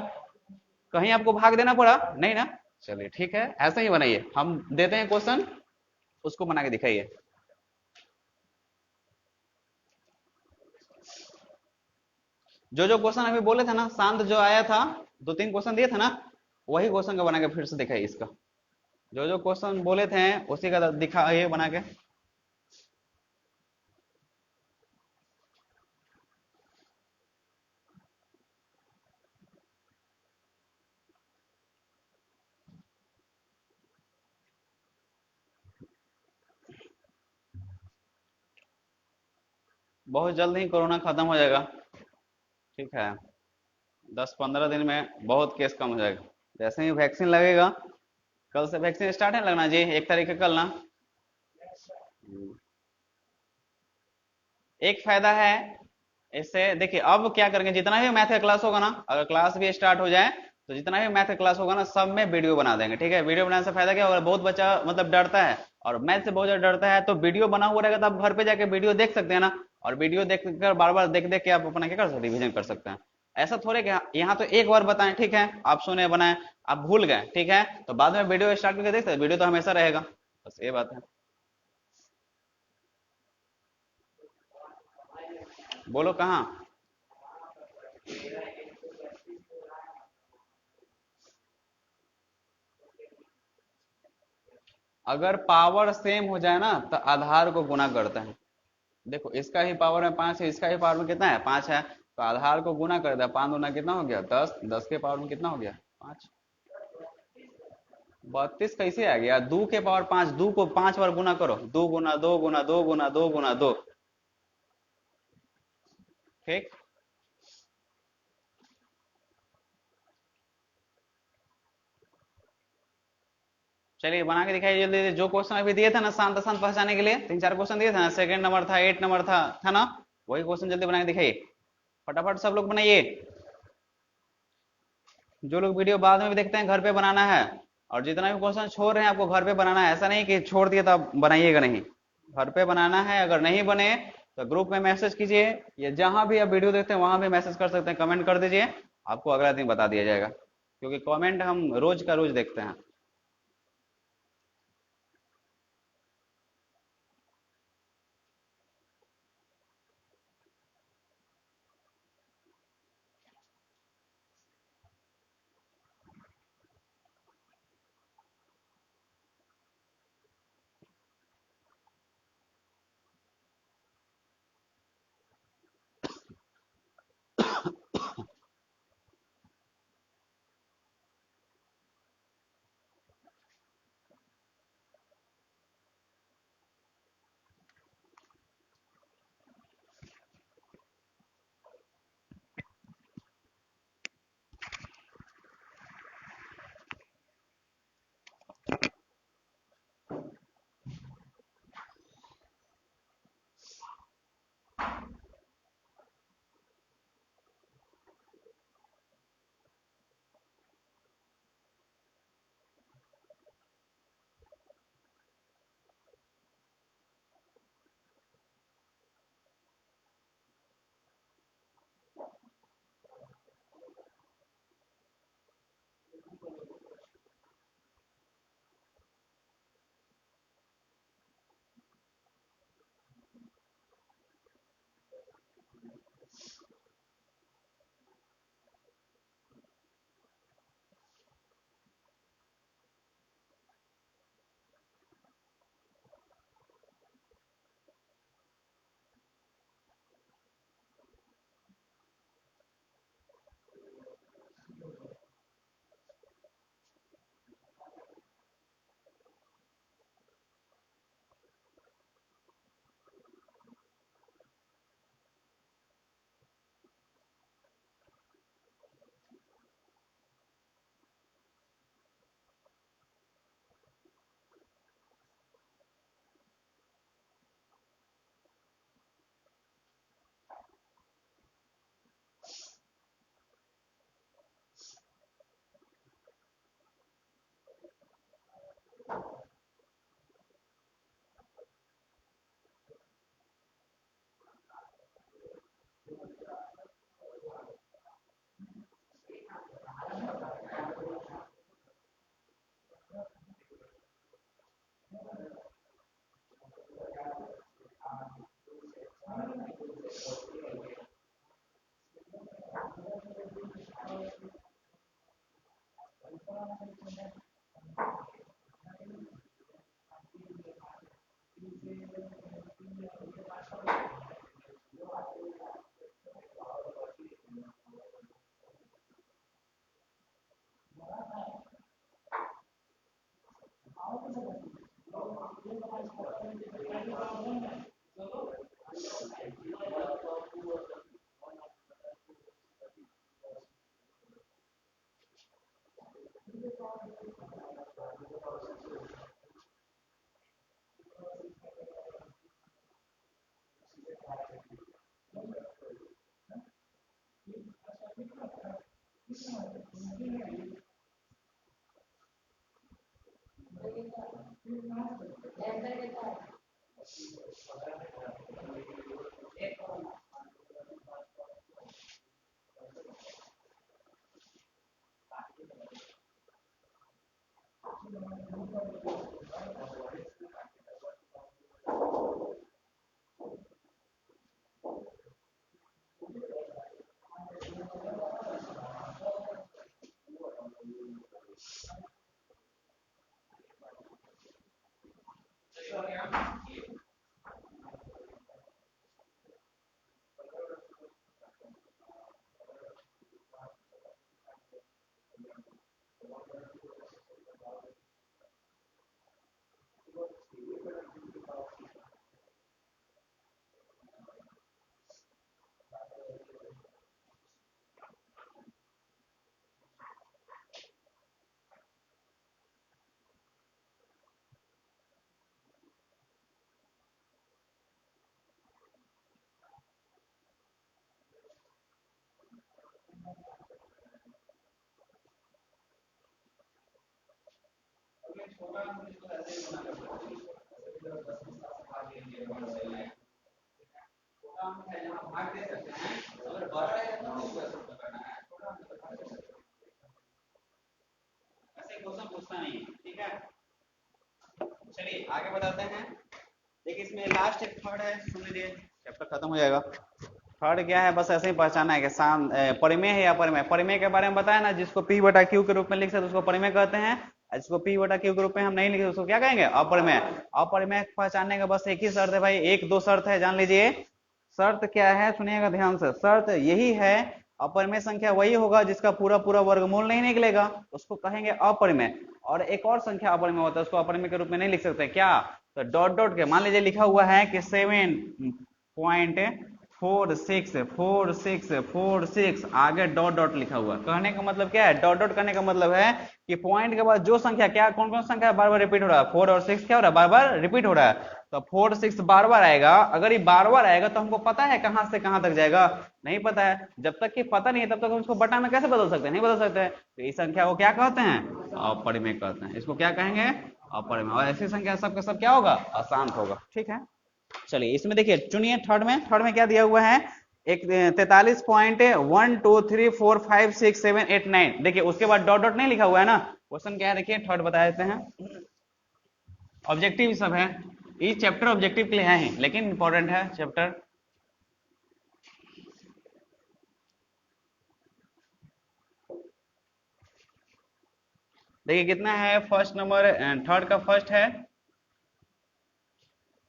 कहीं आपको भाग देना पड़ा नहीं ना। चलिए ठीक है, ऐसे ही बनाइए, हम देते हैं क्वेश्चन, उसको बना के दिखाइए। जो जो क्वेश्चन अभी बोले थे ना, शांत जो आया था, 2-3 क्वेश्चन दिए थे ना, वही क्वेश्चन का बना के फिर से दिखाइए इसका। जो जो क्वेश्चन बोले थे उसी का दिखाइए बना के। बहुत जल्द ही कोरोना खत्म हो जाएगा, ठीक है। 10-15 दिन में बहुत केस कम हो जाएगा। जैसे ही वैक्सीन लगेगा, कल से वैक्सीन स्टार्ट है लगना जी, 1 तारीख कल ना। एक फायदा है इससे, देखिए अब क्या करेंगे, जितना भी मैथ का क्लास होगा ना, अगर क्लास भी स्टार्ट हो जाए तो जितना भी मैथ का क्लास होगा ना, सब में वीडियो बना देंगे, ठीक है। वीडियो बनाने से फायदा क्या होगा, बहुत बच्चा मतलब डरता है और मैथ से बहुत ज्यादा डरता है, तो वीडियो बना हुआ रहेगा तो आप घर पे जाके वीडियो देख सकते हैं ना, और वीडियो देख कर बार बार देख देख के आप अपना क्या कर सकते हैं, रिविजन कर सकते हैं। ऐसा थोड़े कि यहाँ तो एक बार बताएं, ठीक है, आप सुने बनाए, आप भूल गए, ठीक है, तो बाद में वीडियो स्टार्ट करके देखते हैं, वीडियो तो हमेशा रहेगा, बस ये बात है। बोलो कहाँ। अगर पावर सेम हो जाए ना तो आधार को गुना करते हैं। देखो इसका ही पावर में 5 है, इसका ही पावर में कितना है, 5 है, तो आधार को गुना कर दिया, 5 गुना कितना हो गया, 10, 10 के पावर में कितना हो गया, 5। 32 कैसे आ गया, 2 के पावर 5, 2 को 5 बार गुना करो, 2 गुना 2 गुना 2 गुना 2 गुना 2, ठीक। चलिए बना के दिखाइए जल्दी जल्दी। जो क्वेश्चन अभी दिए थे ना शांत शांत पहचाने के लिए, 3-4 क्वेश्चन दिए थे ना, सेकंड नंबर था, 8 नंबर था ना, वही क्वेश्चन जल्दी बना के दिखाइए, फटाफट सब लोग बनाइए। जो लोग वीडियो बाद में भी देखते हैं, घर पे बनाना है, और जितना भी क्वेश्चन छोड़ रहे हैं आपको घर पे बनाना है, ऐसा नहीं कि छोड़ दिए तो आप बनाइएगा नहीं, घर पे बनाना है। अगर नहीं बने तो ग्रुप में मैसेज कीजिए, या जहां भी आप वीडियो देखते हैं वहां भी मैसेज कर सकते हैं, कमेंट कर दीजिए, आपको अगला दिन बता दिया जाएगा, क्योंकि कमेंट हम रोज का रोज देखते हैं। ऐसे क्वेश्चन पूछता नहीं है, ठीक है। चलिए आगे बताते हैं। देखिए इसमें लास्ट एक थर्ड है, सुन लीजिए, चैप्टर खत्म हो जाएगा। थर्ड क्या है, बस ऐसे ही पहचाना है कि परिमेय है या अपरिमेय। परिमेय के बारे में बताया ना, जिसको पी बटा क्यू के रूप में लिख सकते उसको परिमेय कहते हैं, जिसको पी बटा क्यू के रूप में हम नहीं लिखे उसको क्या कहेंगे, अपरिमेय। अपरिमेय पहचानने का बस एक ही शर्त है भाई, एक दो शर्त है, जान लीजिए। शर्त क्या है, सुनिएगा ध्यान से, शर्त यही है, अपरिमेय संख्या वही होगा जिसका पूरा पूरा वर्गमूल नहीं निकलेगा, उसको कहेंगे अपरिमेय। और एक और संख्या अपरिमेय होता है, उसको अपरिमेय के रूप में नहीं लिख सकते, क्या, तो डॉट डॉट के, मान लीजिए लिखा हुआ है कि 7.4646 आगे डॉट डॉट लिखा हुआ, कहने का मतलब क्या है, डॉट डॉट करने का मतलब है कि पॉइंट के बाद जो संख्या, क्या कौन कौन संख्या बार बार रिपीट हो रहा है, 4 और 6 क्या हो रहा है, बार बार रिपीट हो रहा है। तो 4 6 बार बार आएगा, अगर ये बार बार आएगा तो हमको पता है कहां से कहां तक जाएगा, नहीं पता है। जब तक कि पता नहीं है तब तक हम इसको बटा में कैसे बदल सकते हैं, नहीं बदल सकते। तो इस संख्या को क्या कहते हैं, अपरिमेय कहते हैं, इसको क्या कहेंगे, अपरिमेय। और ऐसी संख्या सबका सब क्या होगा, अशांत होगा, ठीक है। चलिए इसमें देखिए, चुनिए थर्ड में क्या दिया हुआ है, एक 43.1 2 3 4 5 6 7 8 9, देखिए उसके बाद डॉट डॉट नहीं लिखा हुआ है ना। क्वेश्चन क्या है देखिए, थर्ड बता देते हैं। ऑब्जेक्टिव सब है, ये चैप्टर ऑब्जेक्टिव के लिए है ही, लेकिन इंपॉर्टेंट है चैप्टर। देखिए कितना है, फर्स्ट नंबर, थर्ड का फर्स्ट है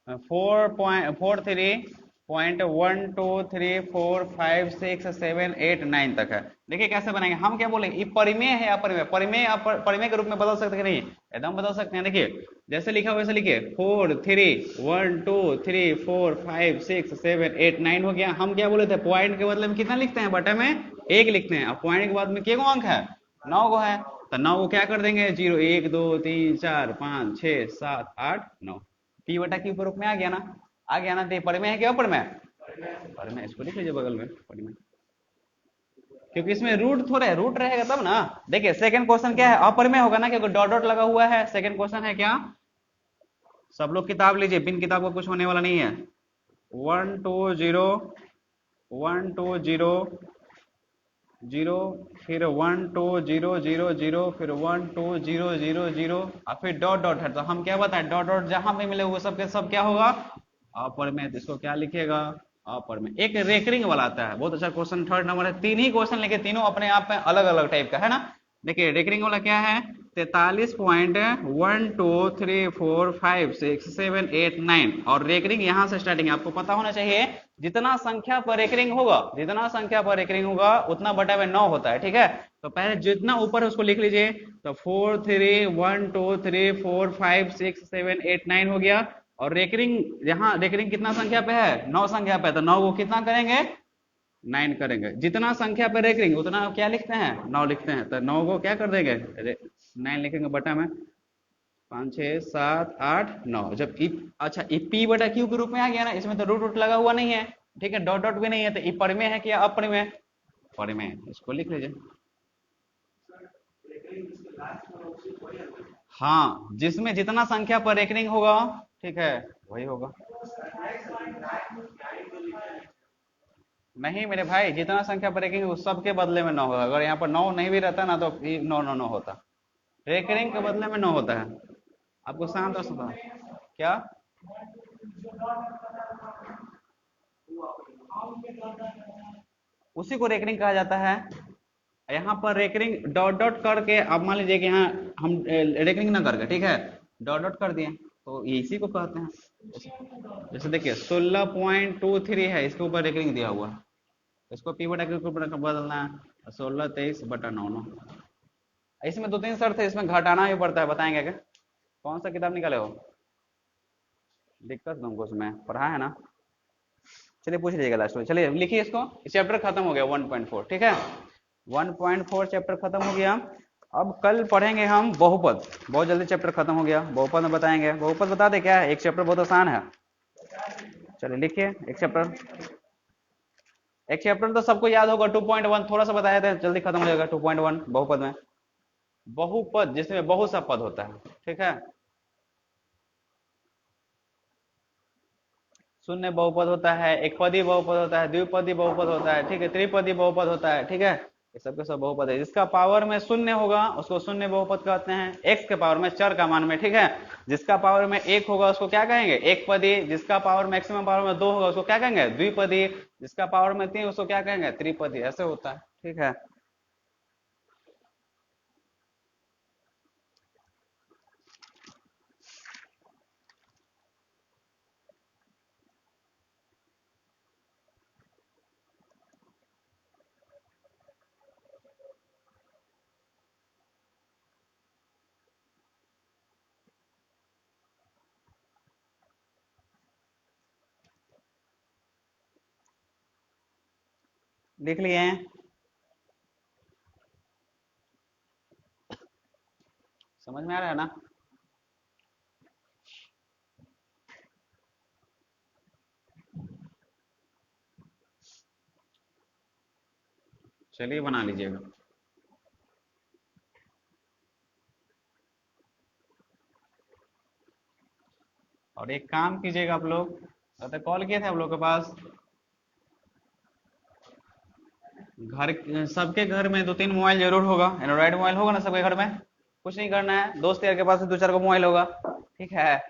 4.1 2 3 4 5 6 7 8 9 तक है। देखिए कैसे बनाएंगे, हम क्या बोलेंगे, ये परिमेय है अपरिमेय, परिमेय के रूप में बदल सकते हैं कि नहीं, एकदम बदल सकते हैं। देखिए जैसे लिखा हुआ वैसे लिखिए, 4 3 1 2 3 4 5 6 7 8 9 हो गया। हम क्या बोले थे, पॉइंट के बदले में कितना लिखते हैं, बटे में एक लिखते हैं, और पॉइंट के बाद में क्या अंक है, 9 को है, तो 9 को क्या कर देंगे, 0 1 2 3 4 5 6 7 8 9, पी बटा क्यू के रूप में आ गया ना, आ गया ना। तो परिमेय है क्या अपरिमेय, परिमेय, इसको लिख लीजिए बगल में परिमेय, क्योंकि इसमें रूट थोड़ा है, रूट रहेगा तब ना। देखिए सेकंड क्वेश्चन क्या है, अपरिमेय होगा ना, क्योंकि डॉट डॉट लगा हुआ है। सेकंड क्वेश्चन है क्या, सब लोग किताब लीजिए, बिन किताब का कुछ होने वाला नहीं है। 1 2 0 1 2 0 0, फिर 1 2 0 0 0, फिर 1 2 0 0 0, और फिर डॉट डॉट है। तो हम क्या बताएं, डॉट डॉट जहां पे मिले वो सब के सब क्या होगा, अपरिमेय। तो इसको क्या लिखेगा, अपरिमेय। एक रेकरिंग वाला आता है, बहुत अच्छा क्वेश्चन, थर्ड नंबर है, तीन ही क्वेश्चन लेके तीनों अपने आप में अलग अलग टाइप का है ना। देखिए रेकरिंग वाला क्या है, 43.1 2 3 4 5 6 7 8 9, और रेकरिंग यहां से स्टार्टिंग, आपको पता होना चाहिए, जितना संख्या पर रेकरिंग होगा, जितना संख्या पर रेकरिंग होगा उतना बटा में 9 होता है, ठीक है। तो पहले जितना ऊपर है उसको लिख लीजिए, तो 4 3 1 2 3 4 5 6 7 8 9 हो गया। और रेकरिंग, यहाँ रेकरिंग कितना संख्या पे है, 9 संख्या पे, तो 9 को कितना करेंगे, 9 करेंगे। जितना संख्या पे रेकरिंग उतना क्या लिखते हैं, 9 लिखते हैं, तो 9 को क्या कर देंगे, 9 लिखेंगे बटा में 5 6 7 8 9, जब ई, अच्छा ई पी बटा क्यू के रूप में आ गया ना, इसमें तो रूट रूट लगा हुआ नहीं है, ठीक है, डॉट डॉट भी नहीं है, तो ई परिमेय है क्या अपरिमेय? परिमेय, इसको लिख लीजिए। हाँ, जिसमें जितना संख्या पर रेकरिंग होगा, ठीक है, वही होगा। नहीं मेरे भाई, जितना संख्या पर रेकरिंग उस सब के बदले में 9 होगा। अगर यहाँ पर 9 नहीं भी रहता ना तो 9 9 9 होता। रेकरिंग के बदले में 9 होता है। आपको शांत और सुबह क्या, उसी को रेकरिंग कहा जाता है। यहाँ पर रेकरिंग डॉट डॉट करके, आप मान लीजिए कि यहाँ हम रेकरिंग ना करके, ठीक है, डॉट डॉट कर दिए, तो ये इसी को कहते हैं। जैसे देखिए 16.23 है, इसके ऊपर रेकरिंग दिया हुआ है, इसको पी बटा के ऊपर बदलना है, 16 23 बटा 9 9। इसमें दो तीन शर्त है, इसमें घटाना भी पड़ता है, बताएंगे क्या? कौन सा किताब निकाले हो? दिक्कत तुमको उसमें पढ़ा है ना? चलिए पूछ लीजिएगा लास्ट में। चलिए लिखिए इसको, चैप्टर खत्म हो गया 1.4, ठीक है, 1.4 चैप्टर खत्म हो गया। अब कल पढ़ेंगे हम बहुपद, बहुत जल्दी चैप्टर खत्म हो गया, बहुपद में बताएंगे। बहुपद बता दे क्या है, एक चैप्टर बहुत आसान है। चलिए लिखिए एक चैप्टर तो सबको याद होगा 2.1, थोड़ा सा बताया था, जल्दी खत्म हो जाएगा 2.1 बहुपद में। बहुपद जिसमें बहुत सा पद होता है, ठीक है, शून्य बहुपद होता है, एक पदी बहुपद होता है, द्विपदी बहुपद होता है, ठीक है, त्रिपदी बहुपद होता है, ठीक है, ये सब के सब बहुपद है। जिसका पावर में शून्य होगा उसको शून्य बहुपद कहते हैं, एक्स के पावर में, चर का मान में, ठीक है। जिसका पावर में एक होगा उसको क्या कहेंगे, एक पदी। जिसका पावर मैक्सिमम पावर में दो होगा उसको क्या कहेंगे, द्विपदी। जिसका पावर में तीन उसको क्या कहेंगे, त्रिपदी। ऐसे होता है, ठीक है। लिख लिए हैं? समझ में आ रहा है ना? चलिए बना लीजिएगा। और एक काम कीजिएगा आप लोग, तो कॉल किए थे आप लोग के पास, घर, सबके घर में दो तीन मोबाइल जरूर होगा, एंड्रॉइड मोबाइल होगा ना सबके घर में। कुछ नहीं करना है, दोस्त यार के पास दो चार को मोबाइल होगा, ठीक है।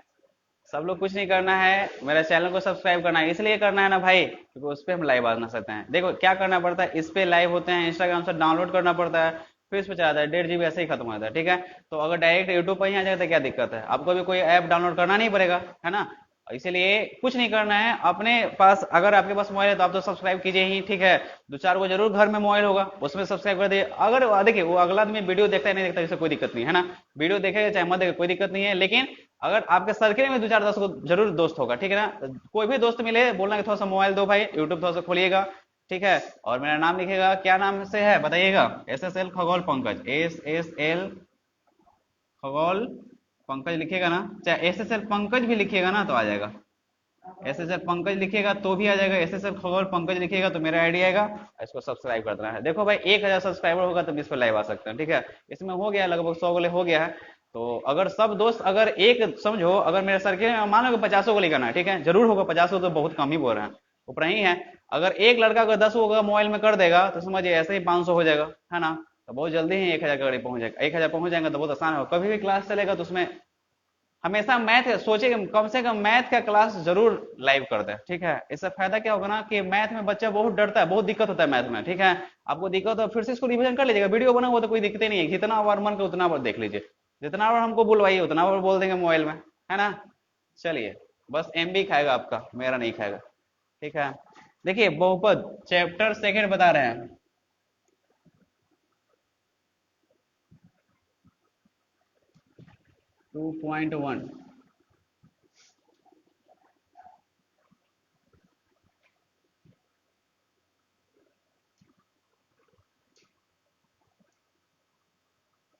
सब लोग कुछ नहीं करना है, मेरे चैनल को सब्सक्राइब करना है। इसलिए करना है ना भाई, क्योंकि उस पर हम लाइव आना सकते हैं। देखो क्या करना पड़ता है, इस पे लाइव होते हैं, इंस्टाग्राम से डाउनलोड करना पड़ता है, फिर इस पे चलाता है, 1.5 GB ऐसे ही खत्म हो जाता है, ठीक है। तो अगर डायरेक्ट यूट्यूब पर ही आ जाए तो क्या दिक्कत है, आपको भी कोई ऐप डाउनलोड करना नहीं पड़ेगा, है ना। इसीलिए कुछ नहीं करना है, अपने पास अगर आपके पास मोबाइल है तो आप तो सब्सक्राइब कीजिए ही, ठीक है। दो चार को जरूर घर में मोबाइल होगा, उसमें सब्सक्राइब कर दिए। अगर देखिए वो अगला आदमी वीडियो देखता है नहीं देखता, इससे कोई दिक्कत नहीं है ना, वीडियो देखेगा चाहे मत देखे कोई दिक्कत नहीं है। लेकिन अगर आपके सर्किल में दो चार 10 को जरूर दोस्त होगा, ठीक है ना, कोई भी दोस्त मिले बोलना कि थोड़ा सा मोबाइल दो भाई, यूट्यूब थोड़ा सा खोलिएगा, ठीक है। और मेरा नाम लिखेगा, क्या नाम से है बताइएगा, SSL खगोल पंकज, SSL खगोल पंकज लिखिएगा ना, चाहे SSL पंकज भी लिखिएगा ना तो आ जाएगा। SSL पंकज लिखिएगा तो भी आ जाएगा, SSL खगोल पंकज लिखिएगा तो मेरा आईडी आएगा। इसको सब्सक्राइब कर देना है। देखो भाई 1000 सब्सक्राइबर होगा तब इस पर लाइव आ सकते हैं, ठीक है। इसमें हो गया लगभग 100 गोले हो गया है। तो अगर सब दोस्त अगर एक समझो, अगर मेरे सर्किल में मान लो कि 50 गोली करना है, ठीक है, जरूर होगा 50, तो बहुत कम ही बोल रहे हैं, ऊपर ही है। अगर एक लड़का अगर 10 होगा मोबाइल में कर देगा तो समझिए ऐसे ही 500 हो जाएगा, है ना। तो बहुत जल्दी ही 1000 करीब पहुंच जाएगा, 1000 पहुंच जाएगा तो बहुत आसान होगा। कभी भी क्लास चलेगा तो उसमें हमेशा मैथ सोचे कि कम से कम मैथ का क्लास जरूर लाइव कर दे, ठीक है। इससे फायदा क्या होगा ना कि मैथ में बच्चा बहुत डरता है, बहुत दिक्कत होता है मैथ में, ठीक है। आपको दिक्कत हो फिर से इसको रिवीजन कर लीजिएगा, वीडियो बना हुआ तो कोई दिक्कत ही नहीं है। जितना बार मन करे उतना बार देख लीजिए, जितना बार हमको बुलवाइए उतना बार बोल देंगे मोबाइल में, है ना। चलिए, बस MB खाएगा आपका, मेरा नहीं खाएगा, ठीक है। देखिए बहुपद चैप्टर सेकेंड बता रहे हैं। 2.1,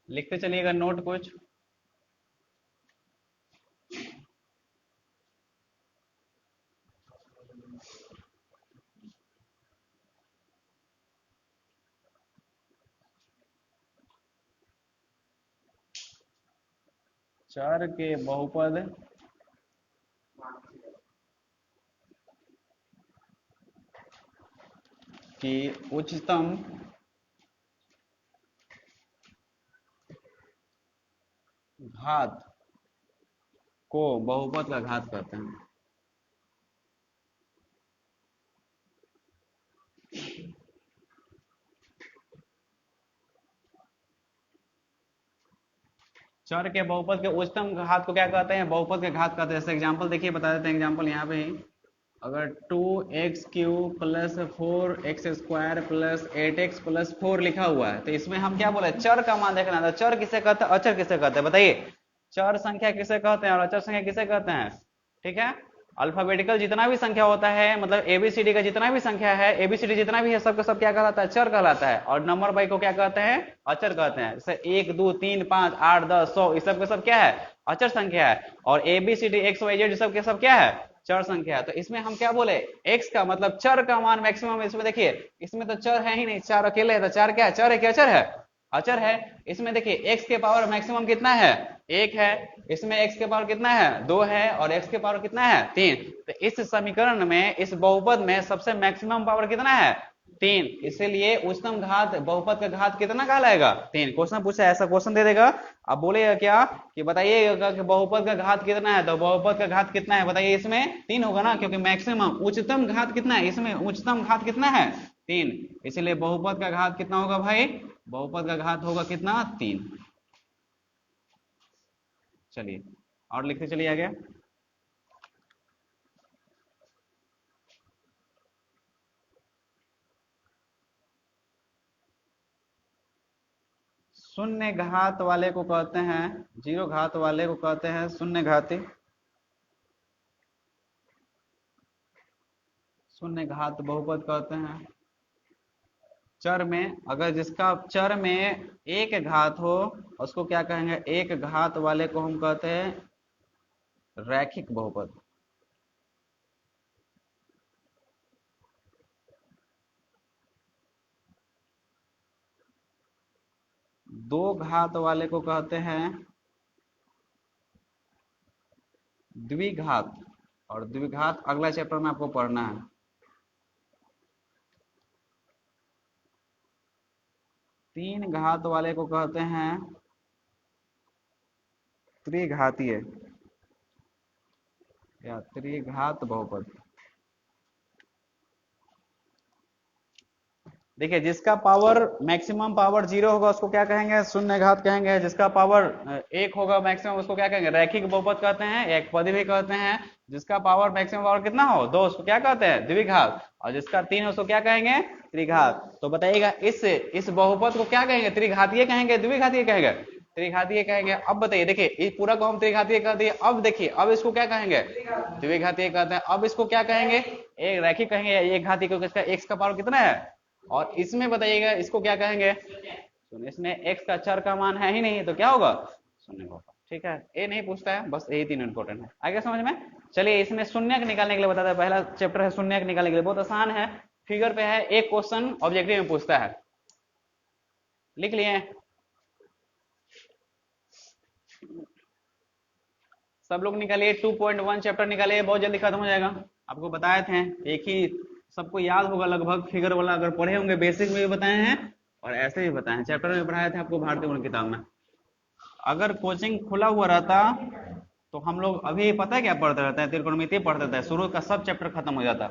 लिखते चलिएगा नोट कुछ। चर के बहुपद की उच्चतम घात को बहुपद का घात कहते हैं। चर के बहुपद के उच्चतम घात को क्या कहते हैं? बहुपद के घात कहते हैं। जैसे एग्जांपल देखिए, बता देते हैं एग्जांपल यहाँ पे ही। अगर 2x³ plus 4x² plus 8x plus 4 लिखा हुआ है तो इसमें हम क्या बोले? चर का मान देखना था। चर किसे कहते हैं, अचर किसे कहते हैं? बताइए। चर संख्या किसे कहते हैं और अचर संख्या किसे कहते हैं? ठीक है, अल्फाबेटिकल जितना भी संख्या होता है, मतलब एबीसीडी का जितना भी संख्या है, एबीसीडी जितना भी है, सबका सब क्या कहलाता है? चर कहलाता है। और नंबर बाई को क्या कहते हैं? अचर कहते हैं। जैसे 1 2 3 5 8 10 100 इस सब के सब क्या है? अचर संख्या है। और एबीसीडी एक्स वाई जेड सब के सब क्या है? चर संख्या है। तो इसमें हम क्या बोले? x का मतलब चर का मान मैक्सिमम। इसमें देखिए, इसमें तो चर है ही नहीं, चार अकेले है। तो चार क्या है? चर है कि अचर है? अचर है। इसमें देखिए x के पावर मैक्सिमम कितना है? 1 है। इसमें x के पावर कितना है? 2 है। और x के पावर कितना है? 3। तो इस समीकरण में, इस बहुपद में सबसे मैक्सिमम पावर कितना है? 3। इसीलिए उच्चतम घात बहुपद का घात कितना कहलाएगा? 3। क्वेश्चन पूछा, ऐसा क्वेश्चन दे देगा। अब बोलेगा क्या कि बताइएगा कि बहुपद का घात कितना है? तो बहुपद का घात कितना है बताइए? इसमें 3 होगा ना, क्योंकि मैक्सिमम। उच्चतम घात कितना है? इसमें उच्चतम घात कितना है? 3। इसलिए बहुपद का घात कितना होगा भाई? बहुपद का घात होगा कितना? 3। चलिए और लिखते चलिए आगे। शून्य घात वाले को कहते हैं, जीरो घात वाले को कहते हैं शून्य घाती। शून्य घात बहुपद कहते हैं। चर में अगर जिसका चर में एक घात हो उसको क्या कहेंगे? एक घात वाले को हम कहते हैं रैखिक बहुपद। दो घात वाले को कहते हैं द्विघात। और द्विघात अगला चैप्टर में आपको पढ़ना है। तीन घात वाले को कहते हैं त्रिघातीय या त्रिघात बहुपद। देखिए, जिसका पावर मैक्सिमम पावर 0 होगा उसको क्या कहेंगे? शून्य घात कहेंगे। जिसका पावर 1 होगा मैक्सिमम उसको क्या कहेंगे? रैखिक बहुपद कहते हैं, एक पद भी कहते हैं। जिसका पावर मैक्सिमम पावर कितना हो? 2, उसको क्या कहते हैं? द्विघात। और जिसका 3 है उसको क्या कहेंगे? त्रिघात। तो बताइएगा, इस बहुपद को क्या कहेंगे? त्रिघातीय कहेंगे, द्विघातीय कहेंगे? त्रिघातीय कहेंगे। अब बताइए, देखिए इस पूरा को हम त्रिघातीय कर दिए। अब देखिए, अब इसको क्या कहेंगे? द्विघातीय कहते हैं। अब इसको क्या कहेंगे? एक रैखिक कहेंगे, एक घातीय, क्योंकि इसका x का पावर कितना है। और इसमें बताइएगा इसको क्या कहेंगे? सुनिए, इसमें x का चर का मान है ही नहीं, तो क्या होगा? शून्य होगा। ठीक है, ये नहीं पूछता है, बस यही 3 इंपॉर्टेंट है। आगे समझ में? चलिए, इसमें शून्यक निकालने के लिए बताता है। पहला चैप्टर है शून्यक निकालने के लिए, बहुत आसान है। फिगर पे है, एक क्वेश्चन ऑब्जेक्टिव में पूछता है। लिख लिए? सब लोग निकालिए। 2.1 चैप्टर निकालिए, बहुत जल्दी खत्म हो जाएगा। आपको बताए थे, एक ही सबको याद होगा लगभग। फिगर वाला अगर पढ़े होंगे, बेसिक में भी बताए हैं और ऐसे भी बताए हैं। चैप्टर में पढ़ाए थे आपको भारतीय गुण किताब में। अगर कोचिंग खुला हुआ रहता तो हम लोग अभी पता है क्या पढ़ते रहते हैं? त्रिकोणमिति पढ़ते थे, शुरू का सब चैप्टर खत्म हो जाता।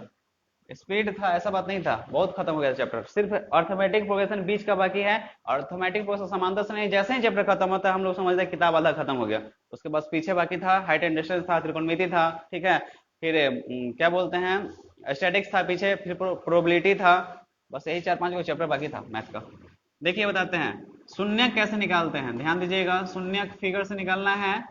स्पीड था, ऐसा बात नहीं था, बहुत खत्म हो गया चैप्टर। सिर्फ अर्थमेटिक प्रोग्रेशन बीच का बाकी है। अर्थमेटिक प्रोग्रेशन समांतर से नहीं, जैसे ही चैप्टर खत्म होता है हम लोग समझते हैं किताब आधा खत्म हो गया। उसके बाद पीछे बाकी था, हाइट एंड डिस्टेंस था, त्रिकोणमिति था, ठीक है, फिर क्या बोलते हैं, स्टैटिक्स था पीछे, फिर प्रोबेबिलिटी था। बस यही 4-5 को चैप्टर बाकी था मैथ का। देखिए बताते हैं शून्य कैसे निकालते हैं। ध्यान दीजिएगा, शून्य फिगर से निकालना है।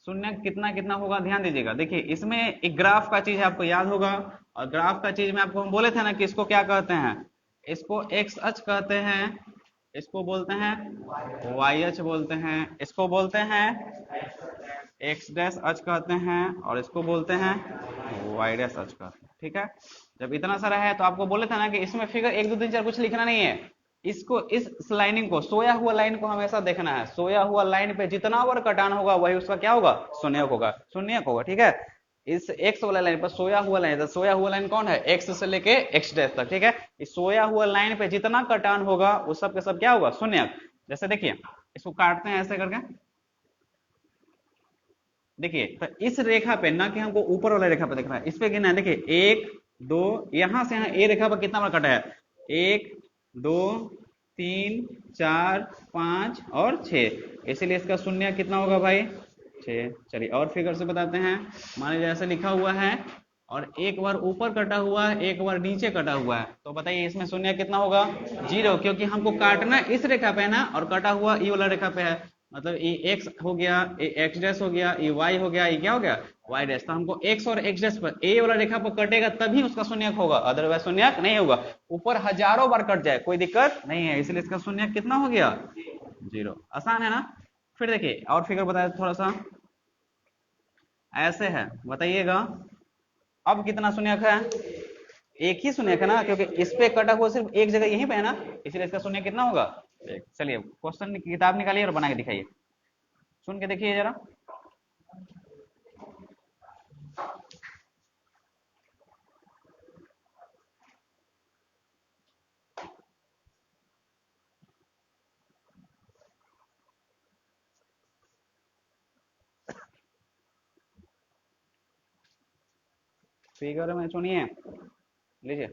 शून्य कितना कितना होगा, ध्यान दीजिएगा। देखिए, इसमें एक ग्राफ का चीज आपको याद होगा। और ग्राफ का चीज में आपको हम बोले थे ना कि इसको क्या कहते हैं? इसको एक्स अक्ष कहते हैं इसको बोलते हैं वाई अक्ष बोलते हैं, इसको बोलते हैं एक्स डैश अक्ष कहते हैं, और इसको बोलते हैं वाई डैश अक्ष कहते हैं। ठीक है, जब इतना सारा है तो आपको बोले थे ना कि इसमें फिगर 1 2 3 4 कुछ लिखना नहीं है, इसको इस लाइनिंग को, सोया हुआ लाइन को हमेशा देखना है। सोया हुआ लाइन पे जितना बार कटान होगा वही उसका क्या होगा, शून्यक होगा, शून्यक होगा। ठीक है, इस एक्स वाला लाइन पर सोया हुआ लाइन, तो सोया हुआ लाइन कौन है, एक्स से लेके एक्स डैश तक। ठीक है, इस सोया हुआ लाइन पे जितना कटान होगा वो सब के सब क्या होगा, शून्यक। जैसे देखिए इसको काटते हैं ऐसे करके, देखिए तो इस रेखा पे ना कि हमको ऊपर वाला रेखा पे देखना है, इस पे गिनना है। देखिए 1 2, यहां से यहां ए रेखा पर कितना बार कटा है, 1 2 3 4 5 और 6, इसीलिए इसका शून्य कितना होगा भाई, 6। चलिए और फिगर से बताते हैं, मान लीजिए ऐसे लिखा हुआ है और एक बार ऊपर कटा हुआ है, एक बार नीचे कटा हुआ है, तो बताइए इसमें शून्य कितना होगा, 0, क्योंकि हमको काटना इस रेखा पे है ना, और कटा हुआ ई वाला रेखा पे है। मतलब ये एक्स हो गया, ये एक्स डैश हो गया, ये वाई हो गया, ये क्या हो गया, वाई डैश। तो हमको एक्स और एक्स डैश पर ए वाला रेखा पर कटेगा तभी उसका शून्यक होगा, अदरवाइज शून्यक नहीं होगा। ऊपर हजारों बार कट जाए कोई दिक्कत नहीं है, इसलिए इसका शून्यक कितना हो गया, 0। आसान है ना। फिर देखिए और फिगर बताया थोड़ा सा, ऐसे है, बताइएगा अब कितना शून्यक है, एक ही शून्यक है ना, क्योंकि इस पे कटा हुआ सिर्फ एक जगह यहीं पे है ना, इसलिए इसका शून्य कितना होगा, एक। चलिए क्वेश्चन की किताब निकालिए और बना के दिखाइए, सुन के देखिए जरा। फिगर में सुनिए, लीजिए।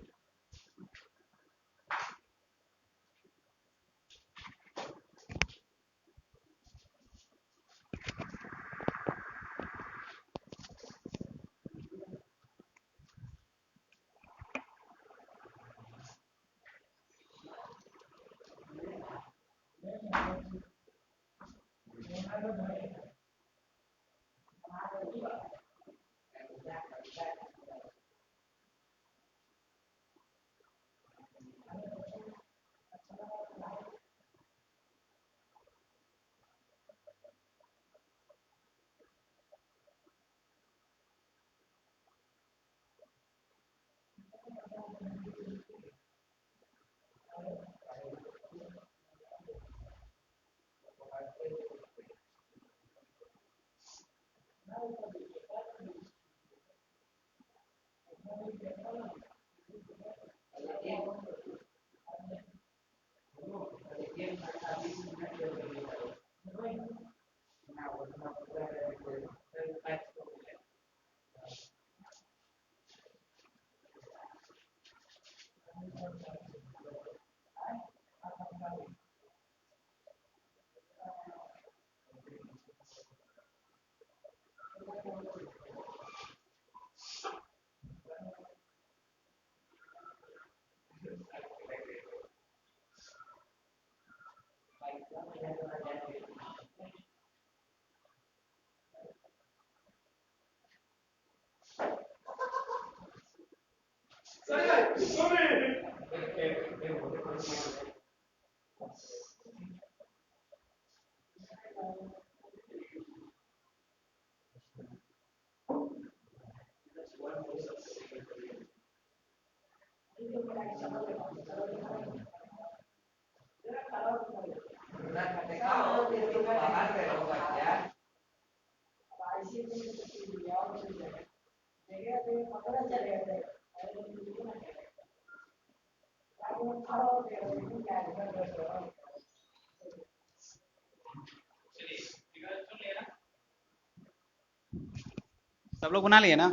सब लोग बना लिए ना,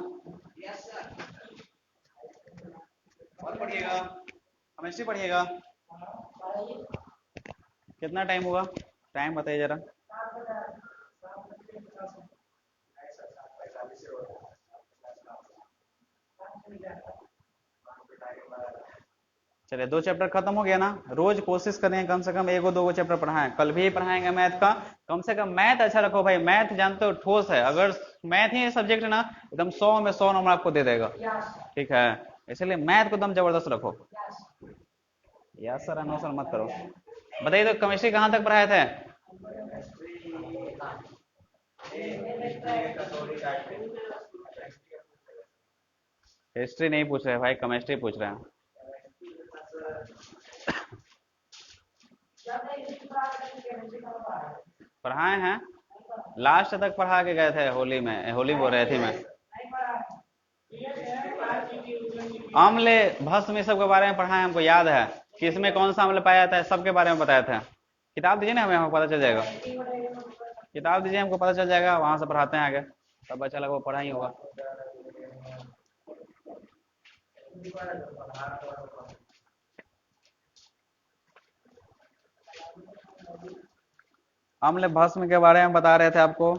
और पढ़िएगा, केमिस्ट्री पढ़िएगा। कितना टाइम हुआ, टाइम बताइए जरा। चलिए 2 चैप्टर खत्म हो गया ना। रोज कोशिश करें कम से कम 1 2 चैप्टर पढ़ाएं, कल भी पढ़ाएंगे मैथ का। कम से कम मैथ अच्छा रखो भाई, मैथ जानते हो ठोस है, अगर मैथ ही सब्जेक्ट है ना एकदम 100 में 100 नंबर आपको दे देगा। ठीक है, इसलिए मैथ को एकदम जबरदस्त रखो। यार सर नो सर मत करो। बताइए तो केमिस्ट्री कहाँ तक पढ़ाए थे? हिस्ट्री नहीं पूछ रहे भाई, केमिस्ट्री पूछ रहे हैं। पढ़ाए हैं, लास्ट तक पढ़ा के गए थे होली में, होली बोल रहे थे मैं। अम्ल भस्म ये सब के बारे में पढ़ाए, हमको याद है कि इसमें कौन सा अम्ल पाया जाता है, सबके बारे में बताया था। किताब दीजिए ना हमें, हमको पता चल जाएगा। किताब दीजिए, हमको पता चल जाएगा, वहां से पढ़ाते हैं आगे। सब बच्चा लोग वो पढ़ा ही होगा। अम्ल भस्म के बारे में बता रहे थे आपको।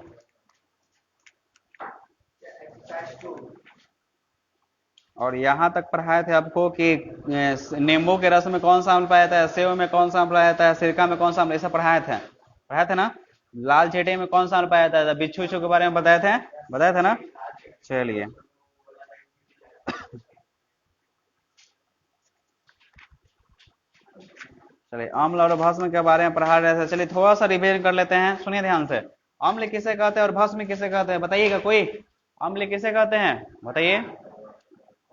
और यहाँ तक पढ़ाए थे आपको कि नींबू के रस में कौन सा अम्ल पाया जाता है, सेव में कौन सा अम्ल पाया जाता है, सिरका में कौन सा अम्ल, ऐसा पढ़ाए थे ना। लाल चींटी में कौन सा अम्ल पाया जाता है, बिच्छू बिच्छू के बारे में बताए थे ना। चलिए, चलिए अम्ल और भस्म के बारे में पढ़ा रहे थे। चलिए थोड़ा सा रिवीजन कर लेते हैं, सुनिए ध्यान से। अम्ल किसे कहते हैं और भस्म किसे कहते हैं, बताइएगा कोई। अम्ल किसे कहते हैं, बताइए।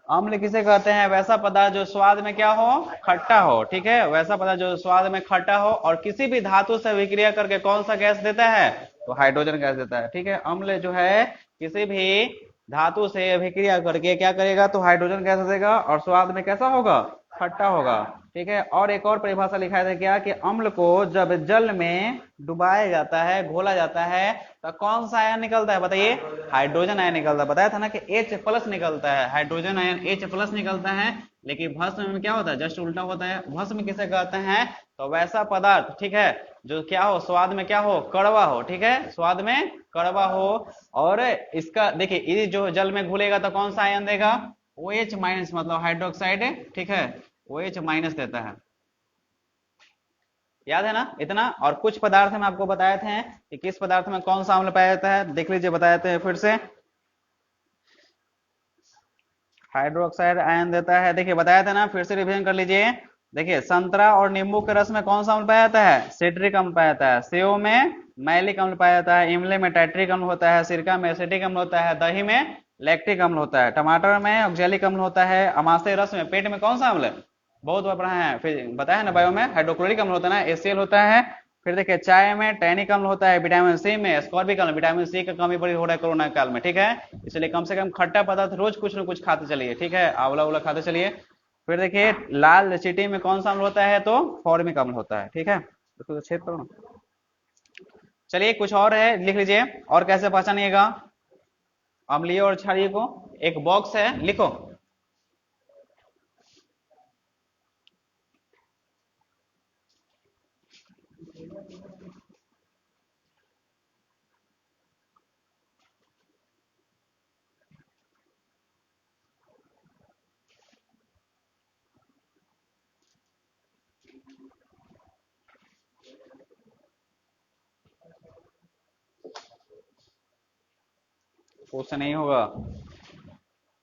अम्ल किसे कहते हैं, वैसा पदार्थ जो स्वाद में क्या हो, खट्टा हो, ठीक है। वैसा पदार्थ जो स्वाद में खट्टा हो और किसी भी धातु से विक्रिया करके कौन सा गैस देता है, तो हाइड्रोजन गैस देता है, ठीक है। अम्ल जो है किसी भी धातु से अभिक्रिया करके क्या करेगा, तो हाइड्रोजन गैस देगा और स्वाद में कैसा होगा, खट्टा होगा, ठीक है। और एक और परिभाषा लिखा है क्या, कि अम्ल को जब जल में डुबाया जाता है, घोला जाता है, तो कौन सा आयन निकलता है, बताइए। हाइड्रोजन आयन निकलता है। बताया था ना कि H प्लस निकलता है, हाइड्रोजन आयन H प्लस निकलता है। लेकिन भस्म में क्या होता है, जस्ट उल्टा होता है। भस्म किसे कहते हैं, तो वैसा पदार्थ, ठीक है, जो क्या हो, स्वाद में क्या हो, कड़वा हो, ठीक है, स्वाद में कड़वा हो। और इसका देखिए, ये जो जल में घुलेगा तो कौन सा आयन देगा, OH माइनस, मतलब हाइड्रोक्साइड, ठीक है, OH माइनस देता है। याद है ना इतना। और कुछ पदार्थ में आपको बताए थे कि किस पदार्थ में कौन सा अम्ल पाया जाता है, देख लीजिए, बताए थे फिर से। हाइड्रोक्साइड आयन देता है, देखिए बताया था ना, फिर से रिवीजन कर लीजिए। देखिए संतरा और नींबू के रस में कौन सा अम्ल पाया जाता है, सिट्रिक अम्ल पाया जाता है। सेव में मैलिक अम्ल पाया जाता है। इमली में टैट्रिक अम्ल होता है। सिरका में एसिटिक अम्ल होता है। दही में लैक्टिक अम्ल होता है। टमाटर में ऑक्जेलिक अम्ल होता है। अमाशय रस में, पेट में कौन सा अम्ल, बहुत बार पढ़ा है, फिर बताया है ना, बायो में हाइड्रोक्लोरिक अम्ल होता है ना, HCl होता है। फिर देखिए चाय में टैनिक अम्ल होता है। विटामिन सी में एस्कॉर्बिक अम्ल, विटामिन सी की कमी बड़ी हो रहा है कोरोना काल में, ठीक है। इसलिए कम से कम खट्टा पदार्थ रोज कुछ न कुछ खाते चलिए, ठीक है, आंवला उवला खाते चलिए। फिर देखिए लाल चींटी में कौन सा अम्ल होता है, तो फॉर्मिक अम्ल होता है, ठीक है। इसको छेद करो ना। चलिए कुछ और है, लिख लीजिए। और कैसे पहचानिएगा अम्लीय और क्षारीय को, एक बॉक्स है, लिखो। उससे नहीं होगा,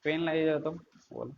पेन लाइए तुम, बोलो।